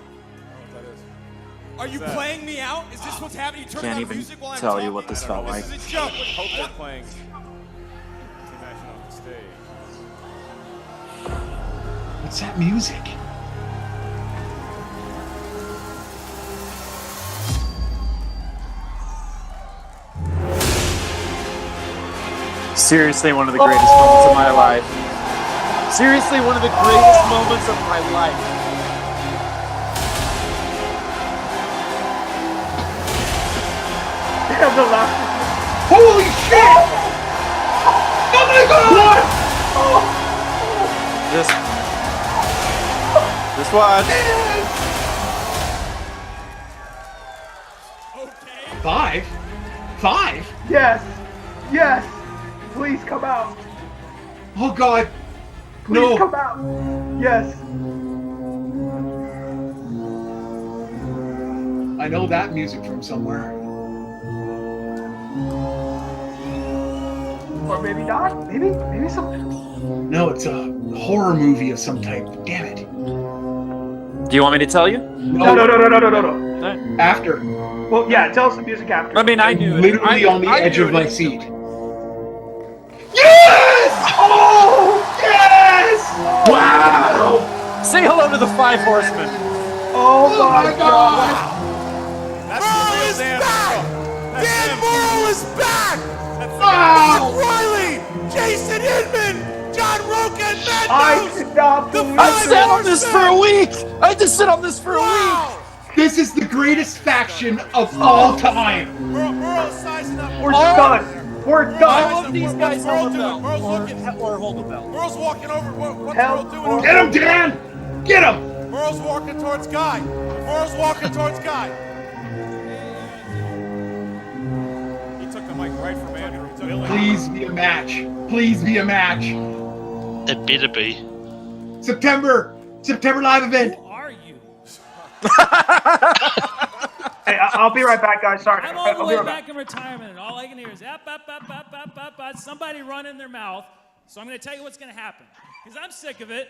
K: Are you playing me out? Is this what's happening? You turn
E: Can't
K: on
E: even
K: music while I'm
E: tell you
K: talking?
E: what this felt like.
K: This is a joke.
J: Hope they're playing Team Action off the stage.
A: What's that music?
E: Seriously, one of the greatest moments of my life. Seriously, one of the greatest moments of my life.
B: Holy shit! Oh my god! What?
E: Just watch.
A: 5? 5?
B: Yes. Yes. Please come out.
A: Oh God.
B: Please
A: No.
B: come out. Yes.
A: I know that music from somewhere.
B: Or maybe not. Maybe some.
A: No, it's a horror movie of some type. Damn it.
E: Do you want me to tell you?
B: No.
A: After.
B: Well, yeah, tell us the music after.
E: I mean, I knew it.
A: Literally on the
E: I
A: edge
E: knew
A: of
E: it.
A: my seat. Yes! Oh, yes! Wow!
E: Say hello to the 5 horsemen.
B: Oh my God!
G: That's the real Dan Murrell. Dan Murrell is back!
A: Wow!
G: Riley, Jason Inman, John Roca, and Matt
B: I
G: Nose.
B: could not believe
E: I sat on this for a week. I just sit on this for a week.
A: This is the greatest faction of all time.
G: Murrell's sizing up.
B: We're done. We're
E: All
B: done.
E: of these guys hold a belt.
G: Murrell's looking.
E: Or hold a belt.
G: Murrell's walking over. What's
B: Hell,
G: Murrell doing?
A: Get him, Dan! Get him!
G: Murrell's walking towards Guy. Murrell's walking towards Guy. He took the mic right from Andrew.
A: Please be a match. Please be a match.
N: It better be.
A: September live event.
M: Who are you?
B: Hey, I'll be right back, guys. Sorry.
M: I'm all the
B: I'll be
M: way
B: right
M: back in retirement, and all I can hear is somebody running their mouth. So I'm going to tell you what's going to happen. Because I'm sick of it,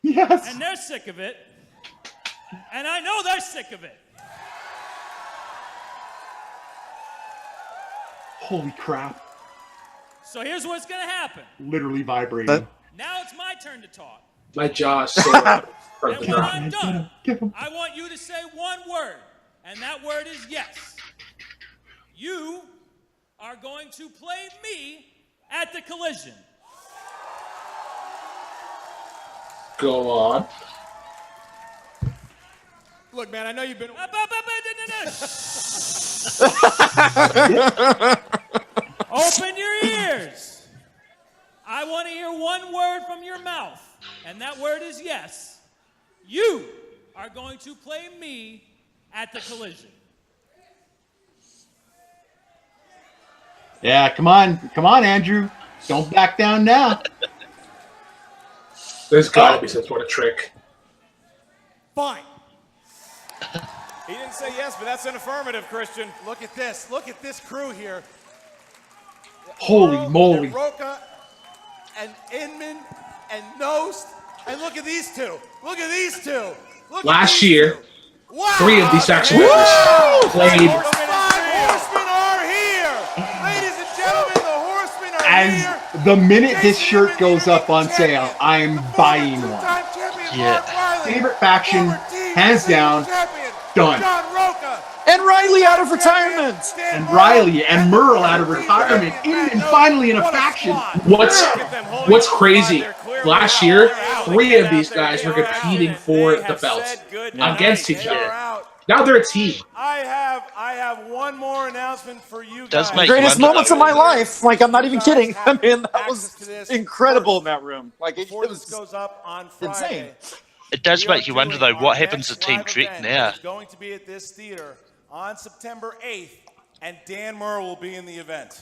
A: Yes.
M: and they're sick of it, and I know they're sick of it.
A: Holy crap.
M: So here's what's going to happen.
A: Literally vibrating.
M: Now it's my turn to talk.
C: My jaw's so
M: And when I'm done,
A: Get him.
M: I want you to say one word, and that word is yes. You are going to play me at the collision.
C: Go on.
K: Look, man, I know you've been.
M: Open your ears. I want to hear one word from your mouth, and that word is yes. You are going to play me at the collision.
A: Yeah, come on, Andrew. Don't back down now.
C: There's gotta be some sort of trick.
K: Fine.
J: He didn't say yes, but that's an affirmative, Christian.
G: Look at this. Look at this crew here.
A: Holy
G: Murrell
A: moly.
G: And Roca and Inman and Nost. And look at these two. Look at these two. Look
C: Last
G: at these
C: year,
G: two. Wow.
C: 3 of these faction members played.
G: 5 horsemen are here. Ladies and gentlemen, the horsemen are here.
A: As the minute this shirt goes up on sale, I'm buying one.
G: Two-time champion
N: Yeah.
G: Mark Riley.
A: Favorite faction,
G: Former team
A: hands down,
G: champion
A: done.
G: John Roca.
E: And Riley out of retirement.
A: And Riley and Merle out of retirement. Inman finally in a faction.
C: What's crazy? Last year, 3 of these guys were competing for the belts against each other. Now they're a team.
G: I have one more announcement for you
N: Does
G: guys.
N: make you
E: Greatest
N: wonder,
E: moments
N: though.
E: of my life. Like, I'm not even kidding. I mean, that
G: Access to
E: was
G: this
E: incredible in
G: first.
E: that room. Like, it
G: Before this
E: was
G: goes up on Friday,
E: insane.
N: It does
G: we are
N: make you wonder, though,
G: doing
N: what
G: our
N: happens to
G: next
N: Team
G: live
N: Trick
G: event.
N: now?
G: It's going to be at this theater on September 8th, and Dan Murrell will be in the event.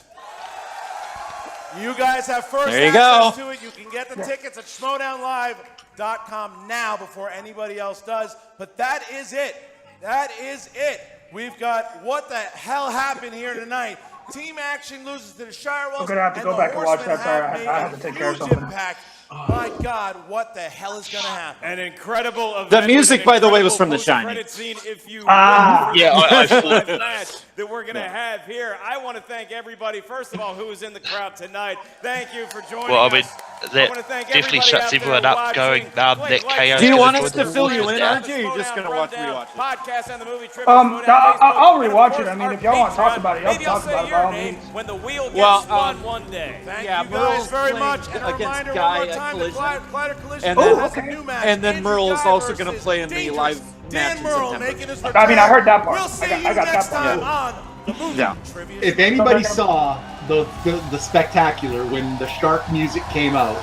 G: You guys have first
E: There you
G: access
E: go.
G: to it. You can get the tickets at schmodownlive.com now before anybody else does. But that is it. That is it. We've got what the hell happened here tonight. Team Action loses to the Shirewolves.
B: I'm gonna have to go
G: the
B: back and watch
G: Horsemen
B: that. Sorry,
G: have
B: I
G: made
B: have
G: a
B: to take care of
G: huge
B: something.
G: impact. My God, what the hell is going to happen?
J: An incredible event.
E: The music,
J: with an
E: by the way, was
J: incredible
E: from The
J: post-credit
E: Shining.
J: Scene if you
B: Ah.
N: Yeah, I thought-
J: live match that we're going to have here. I want to thank everybody, first of all, who was in the crowd tonight. Thank you for joining
N: Well, I mean,
J: us.
N: that
J: wanna thank
N: definitely
J: everybody
N: shuts
J: out there
N: everyone up going,
J: watching.
N: that
J: Click like,
N: KO.
E: Do you want
N: enjoy
E: us
N: the
E: to fill you
N: Horsemen
E: in,
N: down.
E: aren't you? You're just gonna watch rewatch it.
J: Podcast and the movie trip.
B: I'll rewatch it. I mean, if y'all want to talk about it, y'all
J: Maybe
B: can
J: I'll
B: talk
J: say
B: about it by
J: your
B: all
J: name
B: means.
J: when the wheel gets
E: Well,
J: spun one day.
G: Thank
J: Thank
G: you
E: Yeah,
G: guys
E: Merle's
G: very
E: playing
G: much. And a
E: against
G: reminder
E: Guy
G: one more
E: at
G: time,
E: Collision.
G: the Collider Collision
E: And then-
G: has a new match.
E: and then
G: Andrew
E: Merle is
G: Guy
E: also gonna
G: versus
E: play in the
G: Dangerous
E: live match
G: Dan
E: in
G: Murrell
E: September.
G: making his
B: I mean, I heard that part.
G: We'll see
B: I
G: you
B: got
G: next
B: that part.
G: time on the movie
E: Yeah.
G: Trivia.
A: If anybody saw the spectacular when the shark music came out,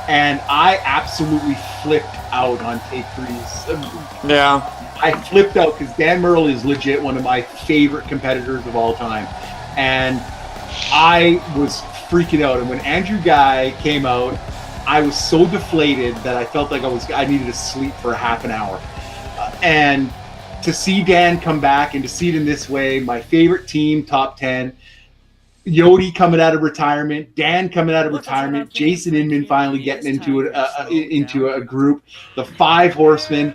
A: and I absolutely flipped out on take 3's.
E: Yeah.
A: I flipped out because Dan Murrell is legit one of my favorite competitors of all time. And I was freaking out. And when Andrew Guy came out, I was so deflated that I felt like I needed to sleep for a half an hour. And to see Dan come back and to see it in this way, my favorite team, top 10, Yodi coming out of retirement, Dan coming out of retirement, Jason Inman finally getting into a group, the 5 horsemen.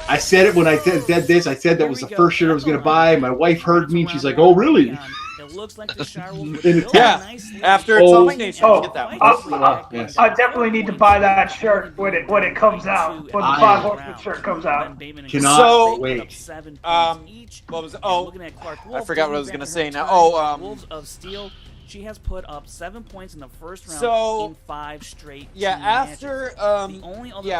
A: I said it when I said this. I said that was the first shirt I was going to buy. My wife heard me, and she's like, "Oh, really?"
O: It looks like the Shirewolves.
E: Yeah. After Atomic Nation, you get that one.
A: Yes.
B: I definitely need to buy that shirt when it comes out. When the 5 Horsemen shirt comes out.
A: Cannot wait.
E: What was? Oh, I forgot what I was going to say now.
O: Wolves of Steel. She has put up 7 points in the first round in 5 straight.
E: Yeah, after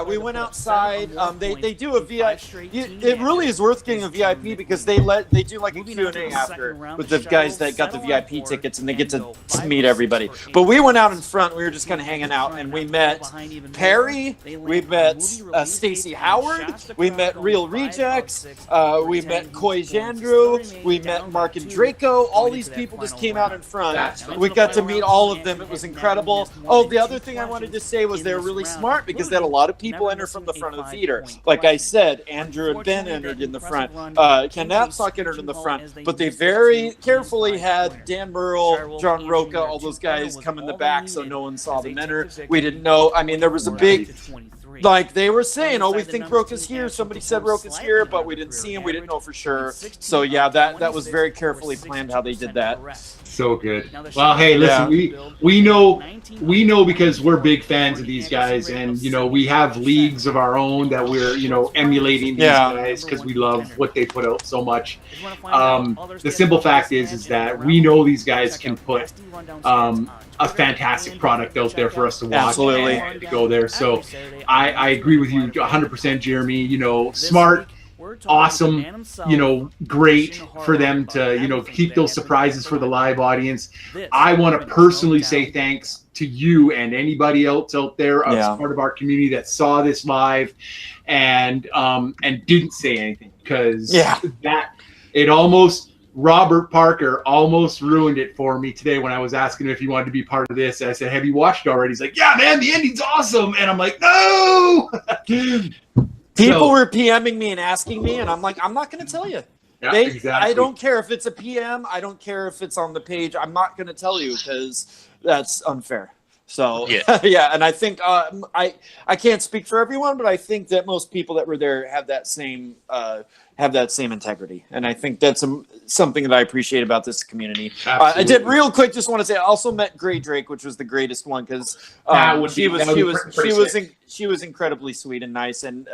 E: we went outside. They do a VIP. It really is worth getting a VIP because they do like a Q&A after with the guys that got the VIP tickets, and they get to meet everybody. But we went out in front. We were just kind of hanging out, and we met Perry. We met Stacey Howard. We met Real Rejects. We met Coy Jandrew. We met Mark and Draco. All these people just came out in front. We got to meet all of them. It was incredible. Oh, the other thing I wanted to say was they're really smart because they had a lot of people enter from the front of the theater. Like I said, Andrew and Ben entered in the front. Ken Knapsack entered in the front. But they very carefully had Dan Murrell, John Roca, all those guys come in the back so no one saw them enter. We didn't know. I mean, there was a big... Like they were saying, oh, we think Roca's here. Somebody said Roca's here, but we didn't see him. We didn't know for sure. So yeah, that was very carefully planned how they did that.
A: So good. Well, hey, listen, we know because we're big fans of these guys, and we have leagues of our own that we're emulating these guys because we love what they put out so much. The simple fact is that we know these guys can put a fantastic product out there for us to watch and to go there. So I agree with you 100%, Jeremy. Smart, awesome, great for them to, keep those surprises for the live audience. I want to personally say thanks to you and anybody else out there as part of our community that saw this live and didn't say anything because Robert Parker almost ruined it for me today when I was asking him if he wanted to be part of this. I said, "Have you watched it already?" He's like, "Yeah, man, the ending's awesome." And I'm like, "No!"
E: People were PMing me and asking me, and I'm like, I'm not going to tell you.
A: Yeah, exactly.
E: I don't care if it's a PM. I don't care if it's on the page. I'm not going to tell you because that's unfair. So and I think I can't speak for everyone, but I think that most people that were there have that same integrity, and I think that's something that I appreciate about this community. I did real quick. Just want to say, I also met Gray Drake, which was the greatest one because she was incredibly sweet and nice, and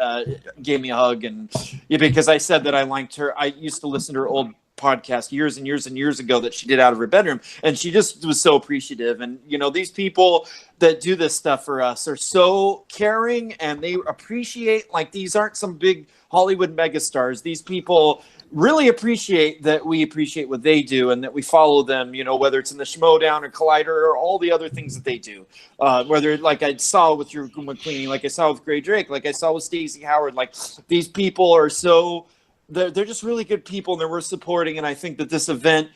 E: gave me a hug, and because I said that I liked her. I used to listen to her old podcast years and years and years ago that she did out of her bedroom, and she just was so appreciative. And these people that do this stuff for us are so caring, and they appreciate, like, these aren't some big Hollywood megastars. These people really appreciate that we appreciate what they do and that we follow them, whether it's in the Schmodown or Collider or all the other things that they do. Whether, like I saw with your McLean, like I saw with Gray Drake, like I saw with Stacey Howard, like these people are so they're just really good people, and they're worth supporting. And I think that this event,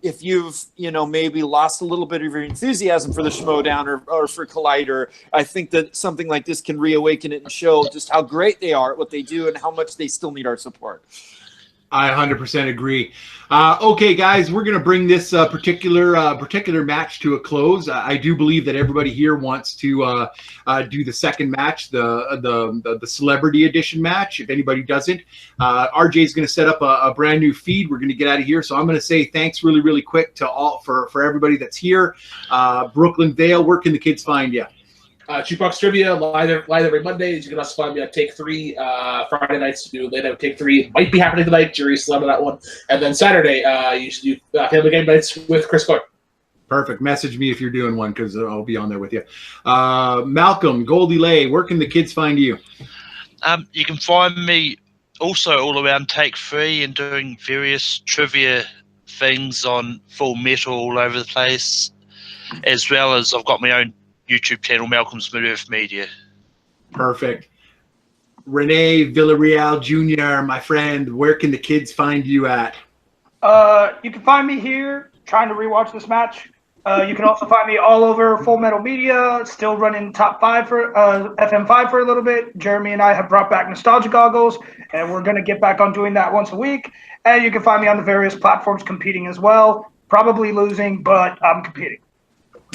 E: if you've maybe lost a little bit of your enthusiasm for the Schmodown or for Collider, I think that something like this can reawaken it and show just how great they are at what they do and how much they still need our support.
A: I 100% agree. Okay, guys, we're going to bring this particular match to a close. I do believe that everybody here wants to do the second match, the Celebrity Edition match. If anybody doesn't, RJ is going to set up a brand new feed. We're going to get out of here. So I'm going to say thanks really, really quick to all for everybody that's here. Brooklyn Vale, where can the kids find you?
C: Jukebox Trivia, live every Mondays. You can also find me on Take 3 Friday nights to do late out Take 3. Might be happening tonight. Jury's still on that one. And then Saturday, you should do Family Game Nights with Chris Clark.
A: Perfect. Message me if you're doing one because I'll be on there with you. Malcolm, Goldie Lay, where can the kids find you?
D: You can find me also all around Take 3 and doing various trivia things on Full Metal all over the place, as well as I've got my own
N: YouTube channel, Malcolm's Move Media.
A: Perfect. Renee Villarreal Jr., my friend, where can the kids find you at?
B: You can find me here trying to rewatch this match. You can also find me all over Full Metal Media, still running top 5 for FM5 for a little bit. Jeremy and I have brought back Nostalgia Goggles, and we're going to get back on doing that once a week. And you can find me on the various platforms competing as well. Probably losing, but I'm competing.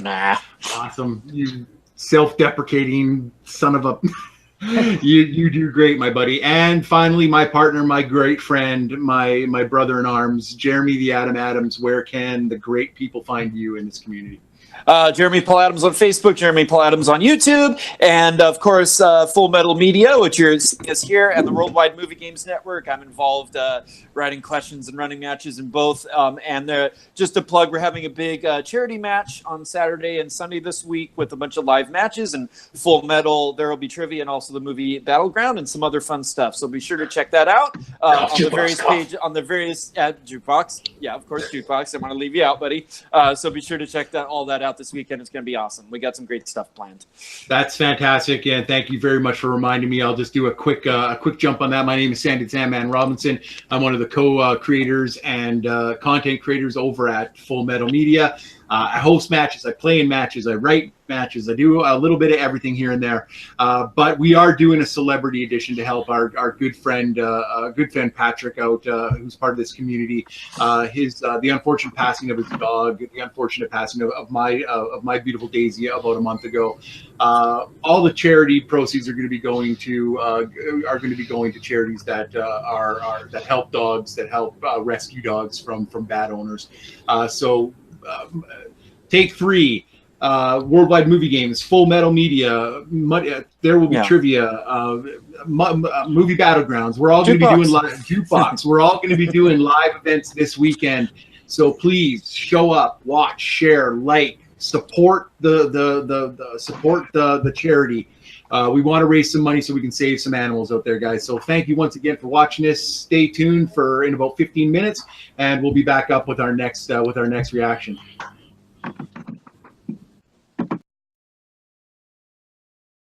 E: Nah.
A: Awesome. You self-deprecating son of a... you do great, my buddy. And finally, my partner, my great friend, my brother in arms, Jeremy the Adam Adams. Where can the great people find you in this community?
E: Jeremy Paul Adams on Facebook, Jeremy Paul Adams on YouTube, and of course Full Metal Media, which you're seeing us here, and the Worldwide Movie Games Network. I'm involved writing questions and running matches in both. And just to plug, we're having a big charity match on Saturday and Sunday this week with a bunch of live matches and Full Metal. There will be trivia and also the movie Battleground and some other fun stuff. So be sure to check that out on the various page on the various Jukebox. Yeah, of course, Jukebox. I want to leave you out, buddy. So be sure to check all that out this weekend. It's going to be awesome. We got some great stuff planned.
A: That's fantastic, and thank you very much for reminding me. I'll just do a quick jump on that. My name is Sandy Sandman Robinson. I'm one of the co-creators and content creators over at Full Metal Media. I host matches, I play in matches, I write matches, I do a little bit of everything here and there. But we are doing a celebrity edition to help our good friend Patrick out, who's part of this community. The unfortunate passing of his dog, the unfortunate passing of my beautiful Daisy about a month ago. All the charity proceeds are going to be going to charities that that help dogs, that help rescue dogs from bad owners. Take 3, Worldwide Movie Games, Full Metal Media. There will be trivia, movie Battlegrounds. We're all going to be doing live Jukebox. We're all going to be doing live events this weekend. So please show up, watch, share, like, support the charity. We want to raise some money so we can save some animals out there, guys. So thank you once again for watching this. Stay tuned in about 15 minutes, and we'll be back up with our next reaction.